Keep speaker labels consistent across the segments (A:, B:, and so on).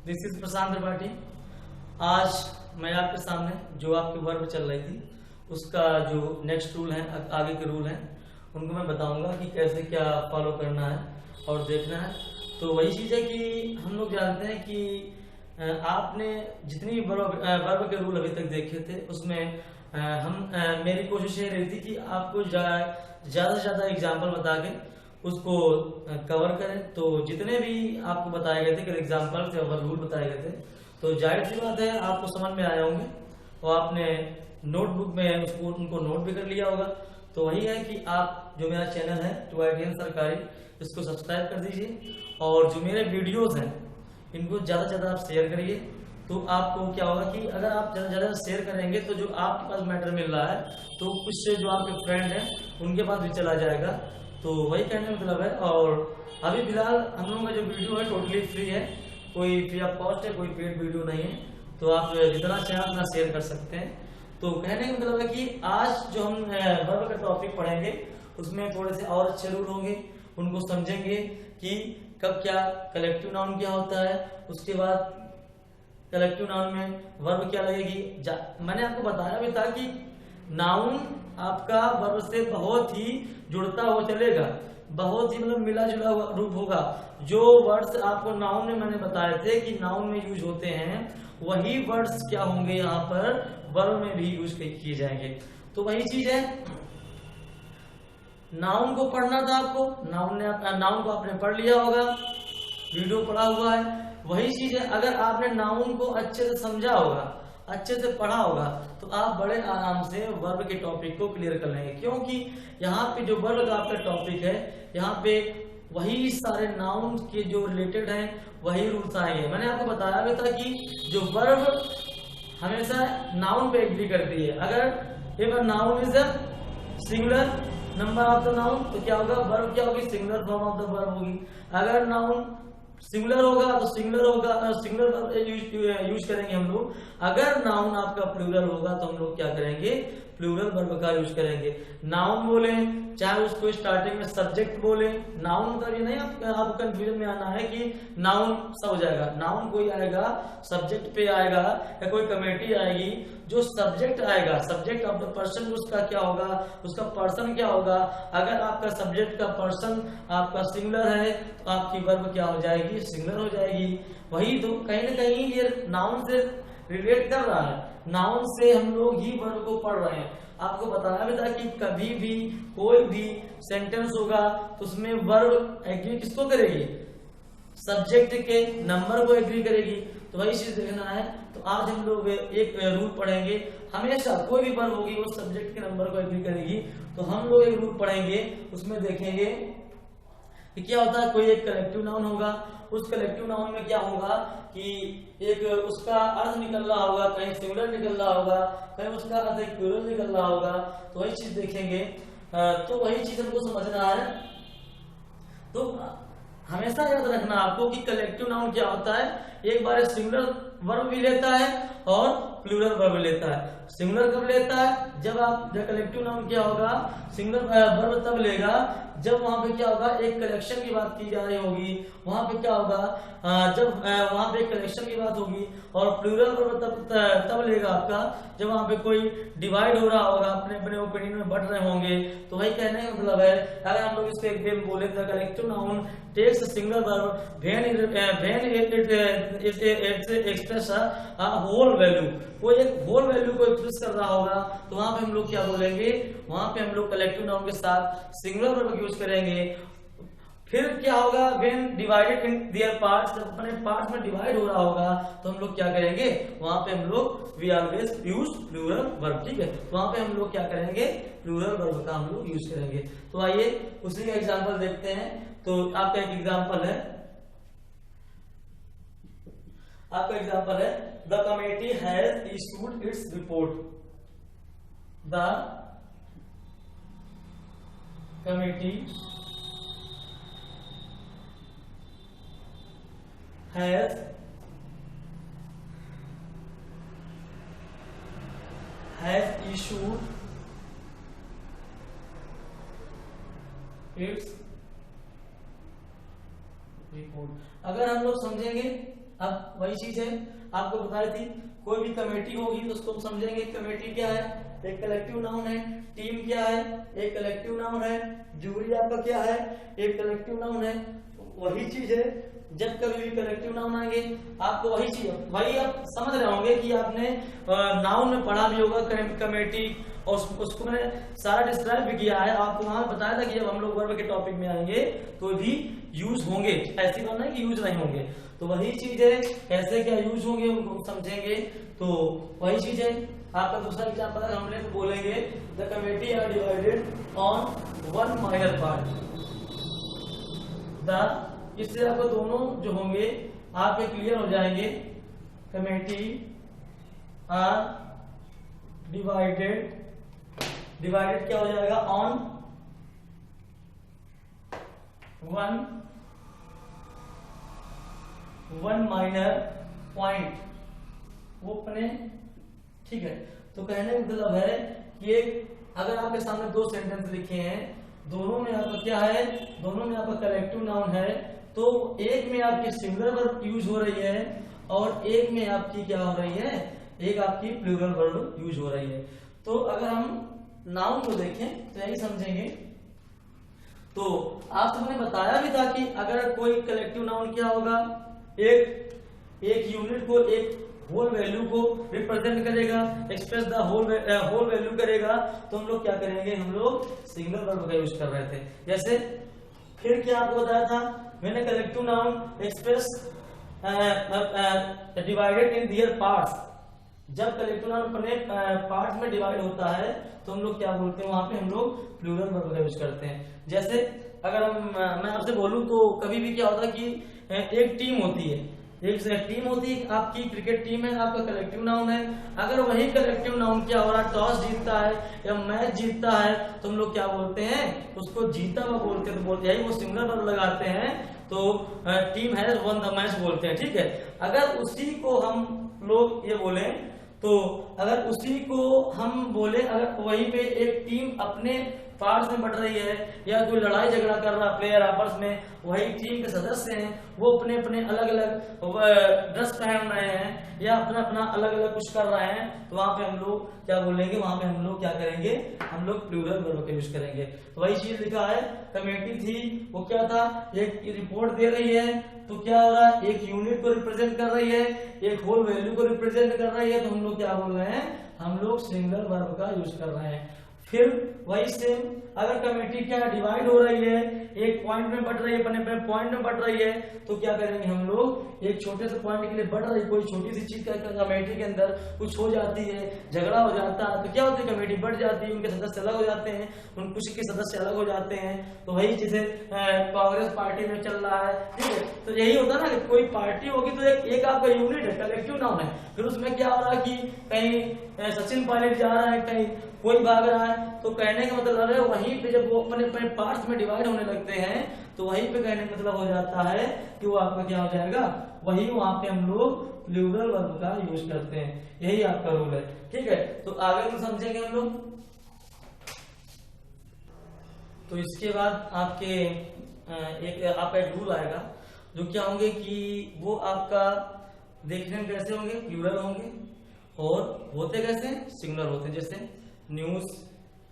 A: This is प्रशांत त्रिपाठी। आज मैं आपके सामने जो आपके वर्ब चल रही थी उसका जो नेक्स्ट रूल है, आगे के रूल हैं, उनको मैं बताऊंगा कि कैसे क्या फॉलो करना है और देखना है। तो वही चीज़ है कि हम लोग जानते हैं कि आपने जितनी भी वर्ब के रूल अभी तक देखे थे उसमें मेरी कोशिश ये रही थी कि आपको ज़्यादा से ज़्यादा एग्जाम्पल बता के उसको कवर करें। तो जितने भी आपको बताए गए थे कि एग्जाम्पल थे और रूल बताए गए थे, तो जाहिर सी बात है आपको समझ में आए होंगे और आपने नोटबुक में उसको उनको नोट भी कर लिया होगा। तो वही है कि आप जो मेरा चैनल है TYTN सरकारी, इसको सब्सक्राइब कर दीजिए और जो मेरे वीडियोस हैं इनको ज़्यादा से ज़्यादा आप शेयर करिए। तो आपको क्या होगा कि अगर आप ज़्यादा से ज़्यादा शेयर करेंगे तो जो आपके पास मैटर मिल रहा है तो कुछ से जो आपके फ्रेंड हैं उनके पास भी चला जाएगा। तो वही कहने का मतलब है। और अभी फिलहाल हम लोगों का जो वीडियो है टोटली फ्री है, कोई फ्री ऑफ कॉस्ट है, कोई पेड वीडियो नहीं है। तो आप जितना चाहें उतना शेयर कर सकते हैं। तो कहने का मतलब है कि आज जो हम वर्ब का टॉपिक पढ़ेंगे उसमें थोड़े से और अच्छे रूल होंगे, उनको समझेंगे कि कब क्या कलेक्टिव नाउन क्या होता है, उसके बाद कलेक्टिव नाउन में वर्ब क्या लगेगी। मैंने आपको बताया भी था कि नाउन आपका वर्ब से बहुत ही जुड़ता हुआ चलेगा, बहुत ही मतलब मिला जुला हुआ रूप होगा। जो वर्ड्स आपको नाउन में मैंने बताए थे कि नाउन में यूज होते हैं, वही वर्ड्स क्या होंगे यहाँ पर वर्ब में भी यूज किए जाएंगे। तो वही चीज है, नाउन को पढ़ना था आपको, नाउन को आपने पढ़ लिया होगा, वीडियो पढ़ा हुआ है। वही चीज है, अगर आपने नाउन को अच्छे से समझा होगा, अच्छे से पढ़ा होगा, तो आप बड़े आराम से वर्ब के टॉपिक को क्लियर कर लेंगे। क्योंकि यहाँ पे जो वर्ब का आपका टॉपिक है, यहाँ पे वही सारे नाउन के जो रिलेटेड हैं वही रूल्स आएंगे। मैंने आपको बताया भी था कि जो वर्ब हमेशा नाउन पे एग्री करती है। अगर if a noun is a singular number of the noun, तो क्या होगा, वर्ब क्या होगी, singular form of the verb होगी। अगर नाउन सिंगुलर होगा तो सिंगुलर होगा, सिंगुलर वर्ब यूज करेंगे हम लोग। अगर नाउन आपका प्लूरल होगा तो हम लोग क्या करेंगे, प्लूरल वर्ब का यूज करेंगे। नाउन बोले चाहे उसको स्टार्टिंग में सब्जेक्ट बोले, नाउन मतलब ये नहीं आपको कंफ्यूजन में आना है कि नाउन सब हो जाएगा। नाउन कोई आएगा सब्जेक्ट पे आएगा या कोई कमेटी आएगी, जो सब्जेक्ट आएगा, सब्जेक्ट ऑफ द पर्सन, उसका क्या होगा, उसका पर्सन क्या होगा। अगर आपका सब्जेक्ट का पर्सन आपका सिंगुलर है तो आपकी वर्ब क्या हो जाएगी, सिंगुलर हो जाएगी। वही तो कहीं ना कहीं ये नाउन से रिलेट कर रहा है, नाउन से हम लोग ही वर्ब को पढ़ रहे हैं। आपको बताया भी था कि कभी भी कोई भी सेंटेंस होगा तो उसमें वर्ब एग्री किसको करेगी, सब्जेक्ट के नंबर को एग्री करेगी। तो वही चीज देखना है। तो आज हम लोग एक रूल पढ़ेंगे, हमेशा कोई भी वर्ब होगी वो सब्जेक्ट के नंबर को एग्री करेगी। तो हम लोग एक रूल पढ़ेंगे, उसमें देखेंगे कि क्या होता है। कोई एक कलेक्टिव नाउन होगा, उस कलेक्टिव नाउन में क्या होगा कि एक उसका अर्थ निकल रहा होगा, कहीं सिंगुलर निकल रहा होगा, कहीं उसका अर्थ एक प्लूरल निकल रहा होगा। तो वही चीज देखेंगे। तो वही चीज हमको समझना है। तो हमेशा याद रखना आपको कि कलेक्टिव नाउन क्या होता है, एक बार सिंगुलर वर्ब भी लेता है और प्लूरल वर्ब लेता है। सिंगुलर कब लेता है, जब कलेक्टिव नाउन क्या होगा, सिंगुलर वर्ब तब लेगा जब वहां पे क्या होगा, एक कलेक्शन की बात की जा रही होगी। वहां पे क्या होगा, जब वहां पे एक कलेक्शन की बात होगी। और प्लूरल वर्ब तब लेगा आपका जब वहां पे कोई डिवाइड हो रहा होगा, अपने अपने ओपिनियन में बढ़ रहे होंगे। तो वही कहने का मतलब है, अगर हम लोग इसको एक वे में बोले तो collective noun takes single verb when it express a whole value, वो एक होल वैल्यू को एक्सप्रेस कर रहा होगा। तो वहां पे हम लोग क्या बोलेंगे, वहां पे हम लोग कलेक्टिव नाउन के साथ सिंगुलर वर्ब यूज करेंगे। फिर क्या होगा, when divided in their parts, जब अपने पार्ट्स में डिवाइड हो रहा होगा तो हम लोग क्या करेंगे, वहां पे हम लोग we always use plural verb. ठीक है, तो वहां पे हम लोग क्या करेंगे, प्लूरल वर्ब का हम लोग यूज करेंगे। तो आइए उसी का एग्जांपल देखते हैं। तो आपका एक एग्जांपल है, आपका एग्जांपल है, the committee has issued its report. The committee has issued its report। अगर हम लोग समझेंगे अब वही चीज है आपको बताई थी, कोई भी कमेटी होगी तो उसको हम समझेंगे कमेटी क्या है, एक कलेक्टिव नाउन है, टीम क्या है, एक कलेक्टिव नाउन है, जूरी आपका क्या है, एक कलेक्टिव नाउन है। वही चीज है, जब कभी भी कलेक्टिव नाउन आएंगे आपको वही चीज, वही आप समझ रहे होंगे कि आपने नाउन में पढ़ा भी होगा कमेटी, और उसको मैंने सारा डिस्क्राइब भी किया है, आपको वहां बताया था कि जब हम लोग वर्ब के टॉपिक में आएंगे तो भी यूज होंगे, ऐसी बात नहीं कि यूज नहीं होंगे। तो वही चीज है, कैसे क्या यूज होंगे उनको समझेंगे। तो वही चीज है, आपका दूसरा एग्जाम्पल है, हमने तो बोलेंगे the committee are divided on one minor part. इससे आपको दोनों जो होंगे आपके क्लियर हो जाएंगे। कमेटी आर डिवाइडेड, डिवाइडेड क्या हो जाएगा, ऑन वन माइनर पॉइंट, वो अपने, ठीक है। तो कहने का मतलब है कि अगर आपके सामने दो सेंटेंस लिखे हैं, दोनों में आपका क्या है, दोनों में आपका कलेक्टिव नाउन है, तो एक में आपकी सिंगुलर वर्ब यूज हो रही है और एक में आपकी क्या हो रही है, एक आपकी प्लूरल वर्ब यूज हो रही है। तो अगर हम नाउन को देखें तो यही समझेंगे। तो आप सबने बताया भी था कि अगर कोई कलेक्टिव नाउन क्या होगा, एक यूनिट को, एक होल वैल्यू को रिप्रेजेंट करेगा, एक्सप्रेस द होल वैल्यू करेगा, तो हम लोग क्या करेंगे, हम लोग सिंगुलर वर्ब का यूज कर रहे थे। जैसे फिर क्या आपको बताया था मैंने, collective noun express divided in their parts. जब कलेक्टिव नाउन अपने पार्ट्स में डिवाइड होता है तो हम लोग क्या बोलते हैं, वहां पे हम लोग प्लूरल वर्ब का यूज करते हैं। जैसे अगर मैं आपसे बोलूं तो कभी भी क्या होता है कि एक टीम होती है, एक टीम होती है, आपकी क्रिकेट टीम है, आपका कलेक्टिव नाउन है। अगर वही कलेक्टिव नाउन क्या हो रहा है, टॉस जीतता है या मैच जीतता है, तो हम लोग क्या बोलते हैं, उसको जीता हुआ बोलते हैं, तो बोलते हैं वो सिंगुलर वर्ब लगाते हैं, तो team has one the match बोलते हैं, ठीक है। अगर उसी को हम लोग ये बोले, तो अगर उसी को हम बोले, अगर वहीं पे एक टीम अपने पार्ट्स में बढ़ रही है या कोई लड़ाई झगड़ा कर रहा प्लेयर आपस में, वही टीम के सदस्य हैं, वो अपने अपने अलग अलग ड्रेस पहन रहे हैं या अपना अपना अलग अलग कुछ कर रहे हैं, तो वहां पे हम लोग क्या बोलेंगे, वहां पे हम लोग क्या करेंगे, हम लोग प्लूरल वर्ब का यूज करेंगे। तो वही चीज लिखा है, कमेटी थी, वो क्या था, एक रिपोर्ट दे रही है, तो क्या हो रहा है, एक यूनिट को रिप्रेजेंट कर रही है, एक होल वैल्यू को रिप्रेजेंट कर रही है, तो हम लोग क्या बोल रहे हैं, हम लोग सिंगुलर वर्ब का यूज कर रहे हैं। फिर वही सेम, अगर कमेटी क्या डिवाइड हो रही है, एक पॉइंट में बढ़ रही है, अपने अपने पॉइंट में बढ़ रही है, तो क्या करेंगे हम लोग, एक छोटे से पॉइंट के लिए बढ़ रही कोई छोटी सी चीज का कमेटी के अंदर कुछ हो जाती है, झगड़ा हो जाता है, तो क्या होती है, कमेटी बढ़ जाती है, उनके सदस्य अलग हो जाते हैं, उन कुछ के सदस्य अलग हो जाते हैं। तो वही चीजें कांग्रेस पार्टी में चल रहा है, ठीक है। तो यही होता है ना कि कोई पार्टी होगी तो एक आपका यूनिट है, कलेक्टिव नाउन है, फिर उसमें क्या हो रहा है कि कहीं सचिन पायलट जा रहा है, कहीं कोई भाग रहा है, तो कहने का मतलब है वहीं पे जब वो अपने अपने पार्ट्स में डिवाइड होने लगते हैं, तो वहीं पे कहने का मतलब हो जाता है कि वो आपका क्या हो जाएगा, वही वहां पे हम लोग प्लूरल वर्ब का यूज करते हैं। यही आपका रूल है, ठीक है। तो आगे तो समझेंगे हम लोग। तो इसके बाद आपके एक रूल आएगा, जो क्या होंगे कि वो आपका देखने में कैसे होंगे, प्लूरल होंगे, और होते कैसे, सिंगुलर होते हैं। जैसे न्यूज,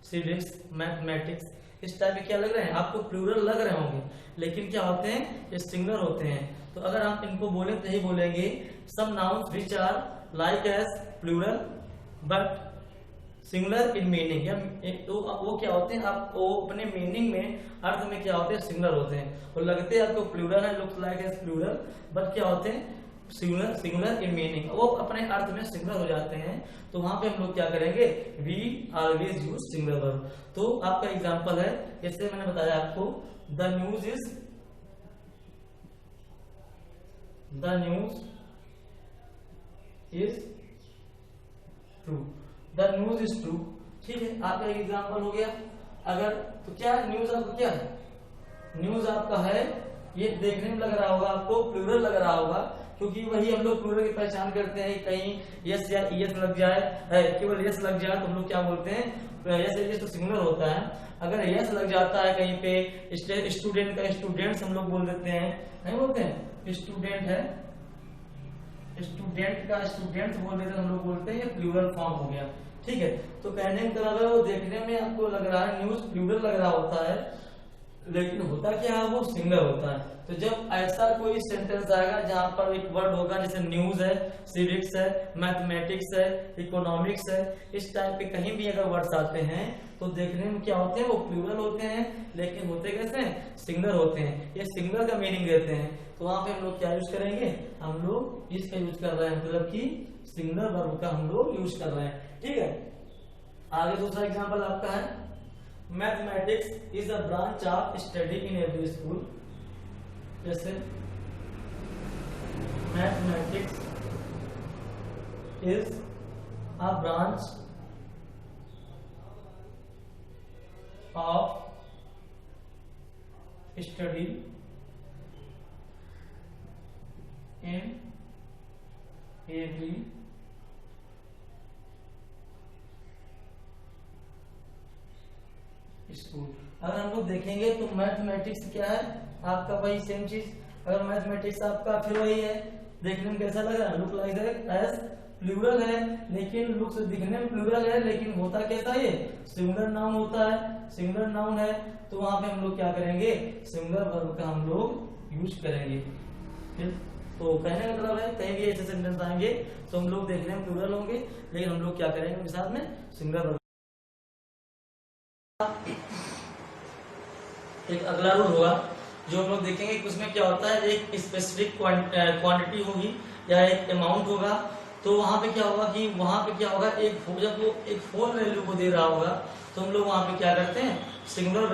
A: सिविक्स, मैथमेटिक्स, इस टाइप के क्या लग रहे हैं आपको, प्लूरल लग रहे होंगे, लेकिन क्या होते हैं, ये सिंगुलर होते हैं। तो अगर आप इनको बोले तो यही बोलेंगे, some nouns which are like as plural but singular in meaning, या तो वो क्या होते हैं, आप वो अपने मीनिंग में, अर्थ में क्या होते हैं, सिंगुलर होते हैं, और लगते हैं आपको प्लूरल है, looks like as plural but क्या होते हैं, सिंगुलर इन मीनिंग, वो अपने अर्थ में सिंगुलर हो जाते हैं। तो वहां पे हम लोग क्या करेंगे, we always use singular verb. तो आपका एग्जांपल है, जैसे मैंने बताया आपको, the news is true, the news is true, ठीक है। आपका एक एग्जांपल हो गया। अगर तो क्या न्यूज आपका क्या है, न्यूज आपका है, ये देखने में लग रहा होगा आपको प्लूरल लग रहा होगा, क्योंकि वही हम लोग प्लूरल की पहचान करते हैं, कहीं यस या ईएस लग जाए, केवल यस लग जाए तो हम लोग क्या बोलते हैं, यस तो सिंगुलर होता है। अगर यस लग जाता है कहीं पे, स्टूडेंट का स्टूडेंट्स हम लोग बोल देते हैं, नहीं बोलते हैं, स्टूडेंट है स्टूडेंट का स्टूडेंट्स बोल देते हम लोग बोलते हैं, प्लूरल फॉर्म हो गया। ठीक है, तो कहने का मतलब है वो देखने में आपको लग रहा है न्यूज प्लूरल लग रहा होता है, लेकिन होता क्या है वो सिंगुलर होता है। तो जब ऐसा कोई सेंटेंस आएगा जहां पर एक वर्ड होगा, जैसे न्यूज है, सिविक्स है, मैथमेटिक्स है, इकोनॉमिक्स है, इस टाइप के कहीं भी अगर वर्ड्स आते हैं तो देखने में क्या होते हैं वो प्लूरल होते हैं, लेकिन होते कैसे हैं, सिंगुलर होते हैं। ये सिंगुलर का मीनिंग देते हैं, तो वहां पे हम लोग क्या यूज करेंगे, हम लोग इसका यूज कर रहे हैं, मतलब कि सिंगुलर वर्ब का हम लोग यूज कर रहे हैं। ठीक है, आगे दूसरा एग्जांपल आपका है, mathematics is a branch of study in every school. जैसे mathematics is a branch of study in every school. अगर हम लोग देखेंगे तो मैथमेटिक्स क्या है आपका, वही सेम चीज। अगर मैथमेटिक्स आपका फिर वही है, देखने में कैसा लग रहा है, लुक लाइक एज प्लूरल है, लेकिन लुक से दिखने में प्लूरल है, लेकिन होता कैसा है, सिंगुलर नाउन होता है। सिंगुलर नाउन है तो वहां पे हम लोग क्या करेंगे, सिंगुलर वर्ब का हम लोग यूज करेंगे। फिर तो कहने का मतलब है कहीं भी ऐसे सेंटेंस आएंगे तो हम लोग देखने में प्लूरल होंगे, लेकिन हम लोग क्या करेंगे उनके साथ में सिंगुलर वर्ब। एक अगला रूल होगा जो हम लोग देखेंगे कि उसमें क्या होता है, एक स्पेसिफिक क्वांटिटी होगी या एक अमाउंट होगा, तो वहां पे क्या होगा कि वहां पे क्या होगा, जब वो एक होल वैल्यू को दे रहा होगा तो हम लोग वहां पे क्या करते हैं, सिंगुलर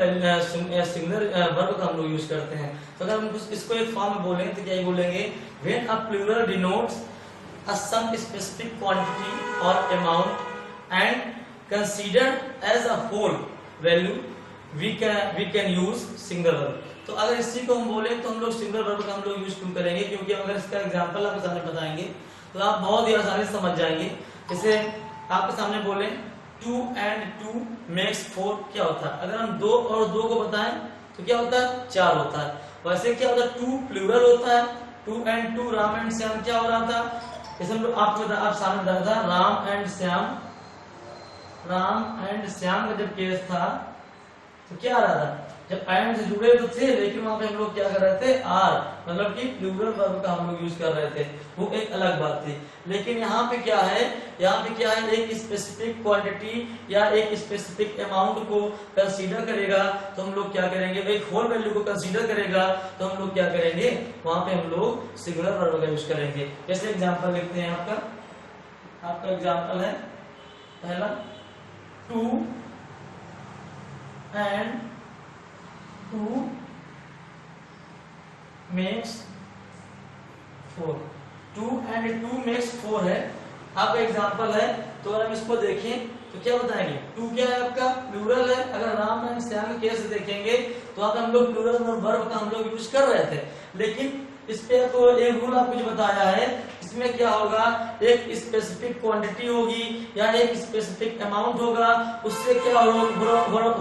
A: वर्ब का हम लोग यूज करते हैं। तो अगर हम इसको एक फॉर्म में बोलेंगे तो क्या बोलेंगे, when a plural denotes a sum specific quantity और amount and considered as a whole value we can use singular verb. तो अगर इसी को हम बोले तो हम लोग सिंगुलर वर्ब का हम लोग यूज क्यों करेंगे, क्योंकि अगर इसका एग्जांपल आपके सामने बताएंगे तो आप बहुत ही आसानी से समझ जाएंगे। जैसे आपके सामने बोले 2 and 2 makes 4, क्या होता है, अगर हम 2 और 2 को बताएं तो क्या होता है, 4 होता है। वैसे क्या होता है, 2 प्लूरल होता है, 2 and 2 राम एंड श्याम क्या हो रहा था, जैसे हम लोग आप सामने बताया था राम एंड श्याम का जब केस था तो क्या आ रहा था, जब एंड से जुड़े तो थे, लेकिन वहां पे हम लोग क्या कर रहे थे, आर, मतलब कि प्लूरल वर्ब का हम लोग यूज कर रहे थे, वो एक अलग बात थी। लेकिन यहाँ पे क्या है, एक स्पेसिफिक क्वांटिटी या एक स्पेसिफिक अमाउंट को कंसीडर करेगा तो हम लोग क्या करेंगे, एक होल वैल्यू को कंसीडर करेगा तो हम लोग क्या करेंगे, वहां पे हम लोग सिंगुलर वर्ब का यूज करेंगे। जैसे एग्जाम्पल लिखते हैं, आपका एग्जाम्पल है पहला 2 and 2 makes 4, 2 and 2 makes 4 है आपका एग्जांपल है। तो अगर हम इसको देखें तो क्या बताएंगे, 2 क्या है आपका, प्लूरल है। अगर राम एंड श्याम के केस देखेंगे तो आप हम लोग प्लूरल वर्ब का हम लोग यूज कर रहे थे, लेकिन इस पे तो एक रूल आपको जो बताया है, इसमें क्या होगा, एक स्पेसिफिक क्वांटिटी होगी या एक स्पेसिफिक अमाउंट होगा, उससे क्या हो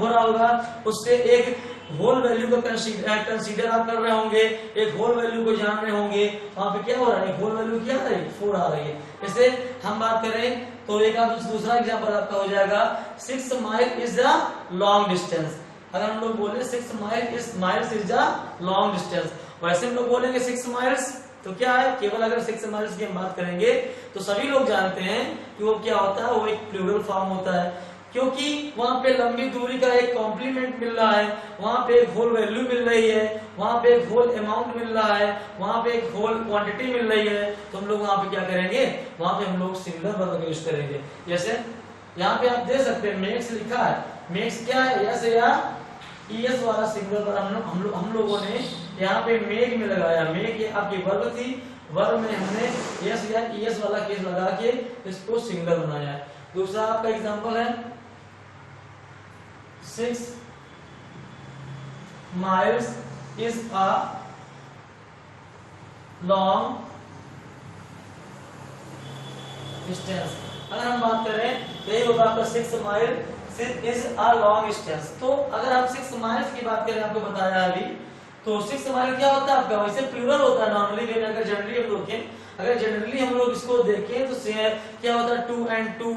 A: रहा होगा, उससे एक होल वैल्यू को कंसीडर आप कर रहे होंगे, एक होल वैल्यू को जान रहे होंगे, वहां पे क्या हो रहा है, होल वैल्यू क्या आ रही है, 4 आ रही है। जैसे हम बात करें तो एक आप दूसरा एग्जांपल आपका हो जाएगा, 6 mile is a long distance. अगर हम लोग बोले 6 miles is a long distance, वैसे हम लोग बोलेंगे 6 माइल्स तो क्या है, केवल अगर 6 माइल्स की हम बात करेंगे तो सभी लोग जानते हैं कि वो क्या होता है, वो एक प्लूरल फॉर्म होता है, क्योंकि वहां पे लंबी दूरी का एक कॉम्प्लीमेंट मिल रहा है, वहां पे एक होल वैल्यू मिल रही है, वहां पे एक होल अमाउंट मिल रहा है, वहां पे एक होल क्वांटिटी मिल रही है, तो हम लोग वहां पे क्या करेंगे, वहां पे हम लोग सिंगुलर वर्ब का यूज करेंगे। जैसे यहाँ पे आप देख सकते हैं मेक्स लिखा है, मेक्स क्या है, यस या ईएस वाला सिंगुलर वर्ब हम लोगों ने यहाँ पे मेक में लगाया, मेक ये आपकी वर्ब थी, वर्ब में हमने यस या ईएस वाला केस लगा के इसको सिंगुलर बनाया है। दूसरा आपका एग्जांपल है 6 miles is a long distance। अगर हम बात करें तो ये होगा आपका 6 mile is a long distance. तो अगर हम 6 माइल्स की बात करें, आपको बताया अभी, तो 6 माइल क्या होता है आपका, वैसे प्लूरल होता है नॉर्मली वे में, अगर जनरली हम देखें अगर जनरली हम लोग इसको देखें तो क्या होता है, 2 and 2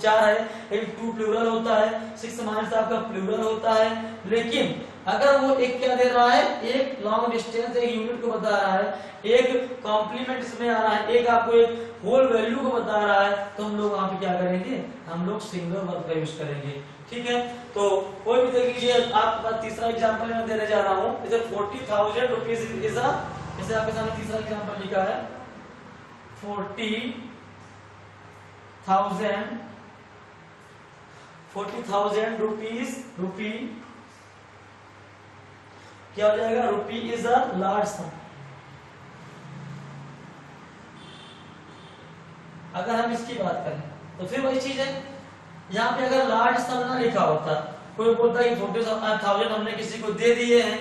A: चार है, एक 2 प्लूरल होता है, 6 माइनस आपका प्लूरल होता है। लेकिन अगर वो एक क्या दे रहा है, एक लॉन्ग डिस्टेंस एक यूनिट को बता रहा है, एक कॉम्प्लीमेंट इसमें आ रहा है, एक आपको एक होल वैल्यू को बता रहा है, तो हम लोग वहां पे क्या करेंगे, हम लोग सिंगल वर्ब का यूज करेंगे। ठीक है, तो कोई भी देख लीजिए, आपके पास तीसरा एग्जांपल मैं देने जा रहा हूँ। जैसे 40,000 रुपीज इज अ, जैसे आपके सामने तीसरा एग्जांपल लिखा है 40,000 रुपी क्या हो जाएगा, रुपी इज अ लार्ज सम। अगर हम इसकी बात करें तो फिर वही चीज है, यहाँ पे अगर लार्ज सम ना लिखा होता, कोई बोलता है 40,000 हमने किसी को दे दिए हैं,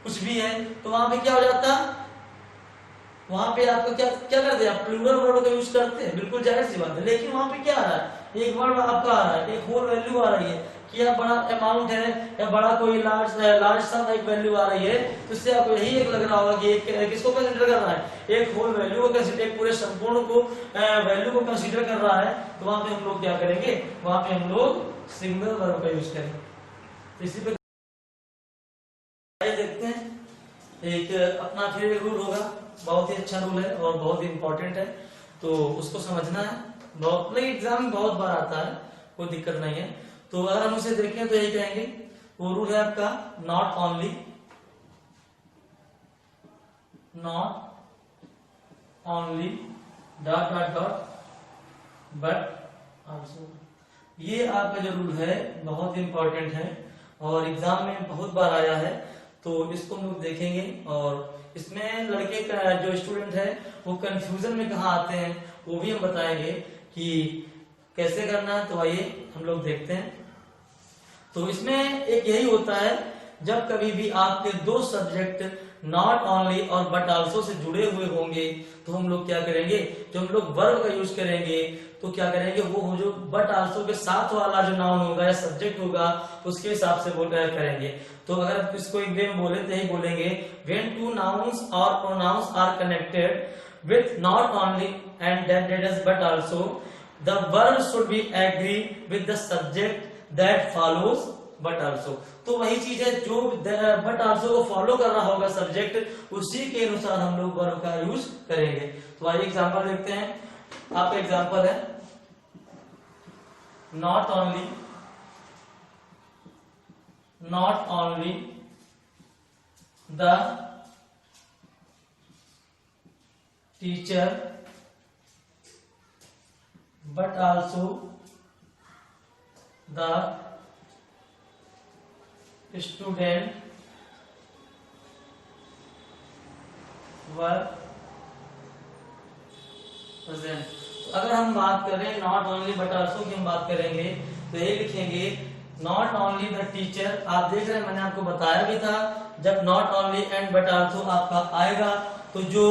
A: कुछ भी है, तो वहां पे क्या हो जाता, वहां पे आपको क्या क्या करते हैं, आप प्लूरल वर्ड का यूज करते हैं, बिल्कुल जाहिर सी बात है। लेकिन वहां पे क्या आ रहा है, एक वर्ड आपका आ रहा है, एक होल वैल्यू आ रही है, कि या बड़ा अमाउंट है या बड़ा कोई लार्ज सम एक वैल्यू आ रही है, तो इससे आपको यही एक लग रहा होगा कि एक किसको कंसीडर कर रहा है, एक होल वैल्यू को कंसीडर, एक पूरे संपूर्ण को वैल्यू को कंसीडर कर रहा है। तो वहां पे हम लोग क्या करेंगे, वहां पे हम लोग सिंगल वर्ब का यूज करेंगे। तो इसी पे देखते हैं, एक अपना फिर एक रूल होगा, बहुत ही अच्छा रूल है और बहुत ही इंपॉर्टेंट है, तो उसको समझना है। बहुत एग्जाम बहुत बार आता है, कोई दिक्कत नहीं है। तो अगर हम उसे देखें तो यही कहेंगे, वो रूल है आपका not only dot dot dot but also. ये आपका जो रूल है बहुत इंपॉर्टेंट है और एग्जाम में बहुत बार आया है, तो इसको हम लोग देखेंगे। और इसमें लड़के का जो स्टूडेंट है वो कंफ्यूजन में कहाँ आते हैं वो भी हम बताएंगे कि कैसे करना है। तो आइए हम लोग देखते हैं। तो इसमें एक यही होता है, जब कभी भी आपके दो सब्जेक्ट नॉट ओनली और बट आल्सो से जुड़े हुए होंगे तो हम लोग क्या करेंगे, जो हम लोग वर्ब का यूज करेंगे तो क्या करेंगे, वो जो बट आल्सो के साथ वाला जो नाउन होगा या सब्जेक्ट होगा उसके हिसाब से करेंगे। तो अगर इसको एक वे में बोले तो यही बोलेंगे, व्हेन टू नाउन्स और pronouns are connected with not only and that is but also, the verb should be agree with the subject that follows but also. तो वही चीज है, जो बट आल्सो को फॉलो कर रहा होगा सब्जेक्ट, उसी के अनुसार हम लोग वर्ब का यूज करेंगे। तो आइए एग्जांपल देखते हैं। आपका एग्जांपल है not only the teacher but also the student were present. तो अगर हम बात करें नॉट ओनली बट आल्सो की हम बात करेंगे तो ये लिखेंगे नॉट ओनली द टीचर। आप देख रहे हैं, मैंने आपको बताया भी था, जब not only and but also आपका आएगा तो जो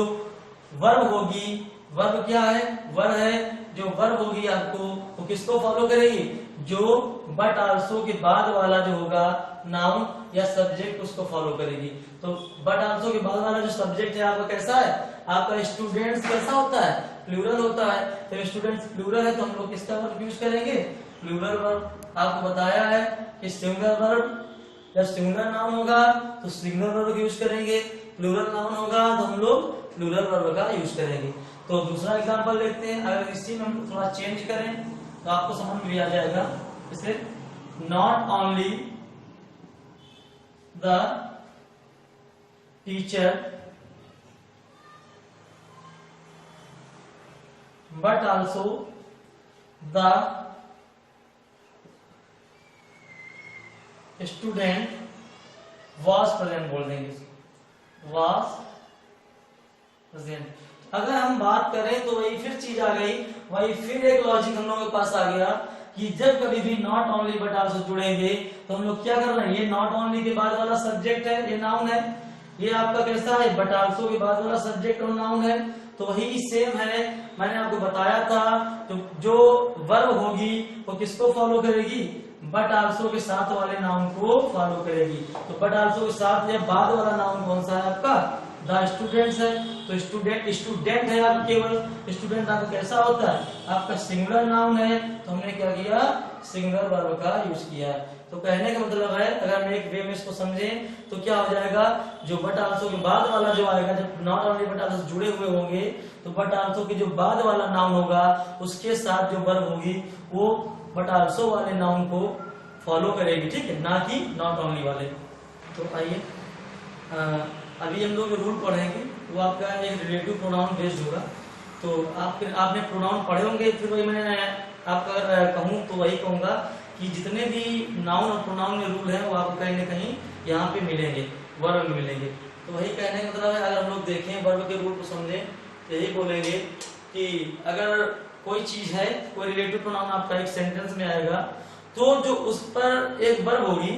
A: वर्ब होगी, वर्ब क्या है, वर्ब है, जो वर्ब होगी आपको वो किसको फॉलो करेगी, जो बट आल्सो के बाद वाला जो होगा नाउन या सब्जेक्ट उसको फॉलो करेगी। तो बट आल्सो के बाद वाला जो सब्जेक्ट है आपका कैसा है, आपका स्टूडेंट्स कैसा होता है, प्लूरल होता है। तो स्टूडेंट्स प्लूरल है तो हम लोग किसका वर्ब यूज करेंगे, प्लूरल वर्ब। आपको बताया है कि सिंगुलर वर्ब, जब सिंगुलर नाउन होगा तो सिंगुलर वर्ब यूज करेंगे, प्लूरल नाउन होगा तो हम लोग प्लूरल वर्ब का यूज करेंगे। तो दूसरा एग्जांपल देखते हैं। अगर इसी में हम थोड़ा चेंज करें तो आपको समझ में भी आ जाएगा। जैसे not only the teacher but also the student was present बोल देंगे, वाज प्रेजेंट। अगर हम बात करें तो वही फिर चीज आ गई, वही फिर एक लॉजिक हम लोगों के पास आ गया कि जब कभी भी नॉट ओनली बट आल्सो जुड़ेंगे तो हम लोग क्या कर रहे हैं, ये नॉट ओनली के बाद वाला सब्जेक्ट है, ये नाउन है, ये आपका कैसा है, बट आल्सो के बाद वाला सब्जेक्ट और नाउन है। तो वही सेम है, मैंने आपको बताया था, तो जो वर्ब होगी वो किसको फॉलो करेगी, बट आल्सो के साथ वाले नाउन को फॉलो करेगी। तो बट आल्सो के साथ या बाद वाला नाउन कौन सा है आपका, द स्टूडेंट्स है तो स्टूडेंट है आप केवल। स्टूडेंट आपका कैसा होता है, आपका सिंगुलर नाउन है, तो हमने क्या किया, सिंगुलर वर्ब का यूज किया। तो कहने का मतलब है, अगर हम एक वे में इसको समझें तो क्या हो जाएगा, जो बट आल्सो के बाद वाला जो आएगा, जब नॉट ओनली बट आल्सो जुड़े हुए होंगे तो बट आल्सो के जो बाद वाला नाउन होगा उसके साथ जो वर्ब होगी वो बट आल्सो वाले नाउन को फॉलो करेगी, ठीक है, ना कि नॉट ओनली वाले। तो आइए अभी हम लोग रूल पढ़ेंगे, वो आपका एक रिलेटिव प्रोनाउन बेस्ड होगा। तो आपने प्रोनाउन पढ़े होंगे, फिर वही मैंने आपका अगर कहूँ तो वही कहूंगा कि जितने भी नाउन और प्रोनाउन में रूल हैं वो आपको कहीं ना कहीं यहाँ पे मिलेंगे, वर्ब में मिलेंगे। तो वही कहने का मतलब है, अगर हम लोग देखें वर्ब के रूल को समझें तो यही बोलेंगे कि अगर कोई चीज है, कोई रिलेटिव प्रोनाउन आपका एक सेंटेंस में आएगा तो जो उस पर एक वर्ब होगी,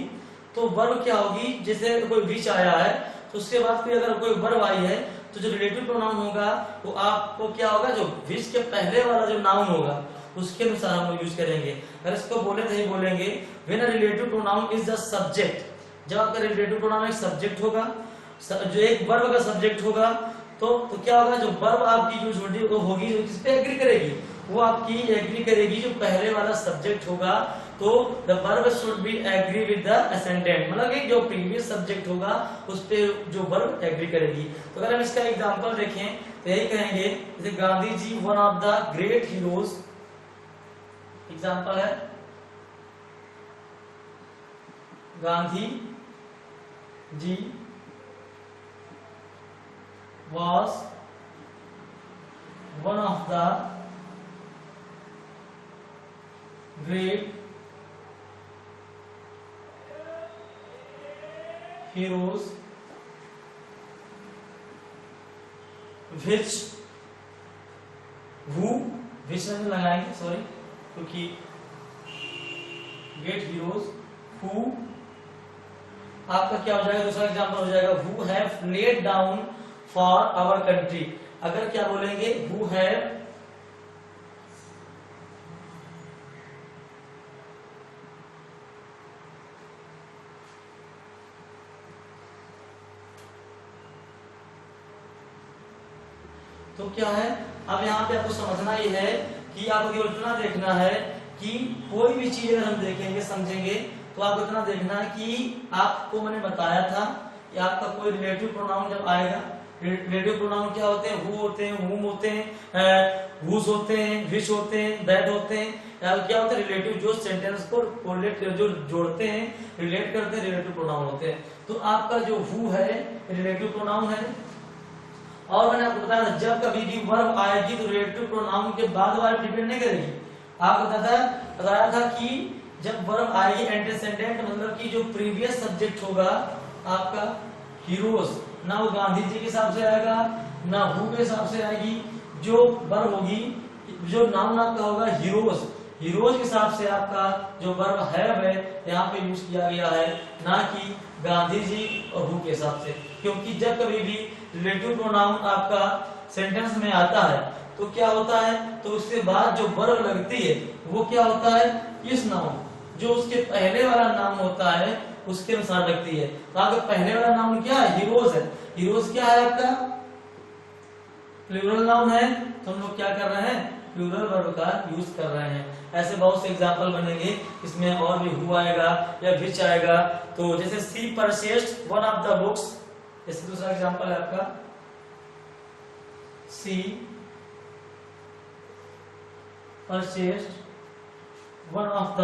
A: तो वर्ब क्या होगी, जैसे कोई विच आया है तो उसके बाद फिर अगर कोई वर्ब आई है तो जो रिलेटिव प्रोनाउन होगा वो आपको क्या होगा, जो विच के पहले वाला जो नाउन होगा उसके अनुसार हम लोग यूज करेंगे। अगर इसको बोले तो ही बोलेंगे when a relative pronoun is the subject. जब आपका रिलेटिव प्रोनाउन एक सब्जेक्ट होगा, जो एक वर्ब का सब्जेक्ट होगा, तो क्या होगा, जो वर्ब आपकी जो छोटी होगी वो किस पे एग्री करेगी, वो आपकी एग्री करेगी जो पहले वाला सब्जेक्ट होगा। तो the verb should be agree with the antecedent, मतलब कि जो प्रीवियस सब्जेक्ट होगा उस पे जो वर्ब एग्री करेगी। तो अगर हम इसका एग्जांपल देखें तो यही कहेंगे, जैसे Gandhi ji one of the great heroes, example है गांधी जी was one of the great heroes which में लगाएंगे, सॉरी, क्योंकि great heroes who आपका क्या हो जाएगा, दूसरा एग्जाम्पल हो जाएगा who have laid down for our country। अगर क्या बोलेंगे, who have तो क्या है, अब यहाँ पे आपको समझना ये है कि आपको केवल इतना देखना है कि कोई भी चीज अगर हम देखेंगे समझेंगे तो आपको इतना देखना है कि आपको मैंने बताया था कि आपका कोई रिलेटिव प्रोनाउन जब आएगा, रिलेटिव प्रोनाउन क्या होते हैं, हु होते हैं, हुम होते हैं, हुज होते हैं, विच होते हैं, दैट होते हैं, क्या होते हैं, रिलेटिव जो सेंटेंस को कोरिलेट जो जोड़ते हैं, रिलेट करते हैं, रिलेटिव प्रोनाउन होते हैं। तो आपका जो हु है रिलेटिव प्रोनाउन है, और मैंने आपको बताया था जब कभी भी वर्ब आएगी तो रिलेटिव प्रोनाउन के बाद वाले डिपेंड नहीं करेगी। आपको बताया था कि जब वर्ब आएगी एंटीसेंडेंट, मतलब कि जो प्रीवियस सब्जेक्ट होगा आपका हीरोज, ना वो गांधी जी के हिसाब से आएगा ना हु के हिसाब से आएगी, जो वर्ब होगी, जो नाउन आपका होगा हीरोज, हीरोज के हिसाब से आपका जो वर्ब है यहाँ पे यूज किया गया है, ना कि गांधी जी और हु के हिसाब से। क्योंकि जब कभी भी रिलेटिव प्रोनाउन आपका सेंटेंस में आता है तो क्या होता है, तो उसके बाद जो वर्ब लगती है वो क्या होता है, इस नाउन जो उसके पहले वाला नाम होता है उसके अनुसार लगती है। तो आपका पहले वाला नाउन क्या है, हीरोज है। हीरोज क्या है आपका, प्लूरल नाउन है, तो हम लोग क्या कर रहे हैं, प्लूरल वर्ब का यूज कर रहे हैं। ऐसे बहुत से एग्जांपल बनेंगे, इसमें और भी हु आएगा या विच आएगा। तो जैसे C purchased one of the books, जैसे दूसरा एग्जांपल है आपका C purchased one of the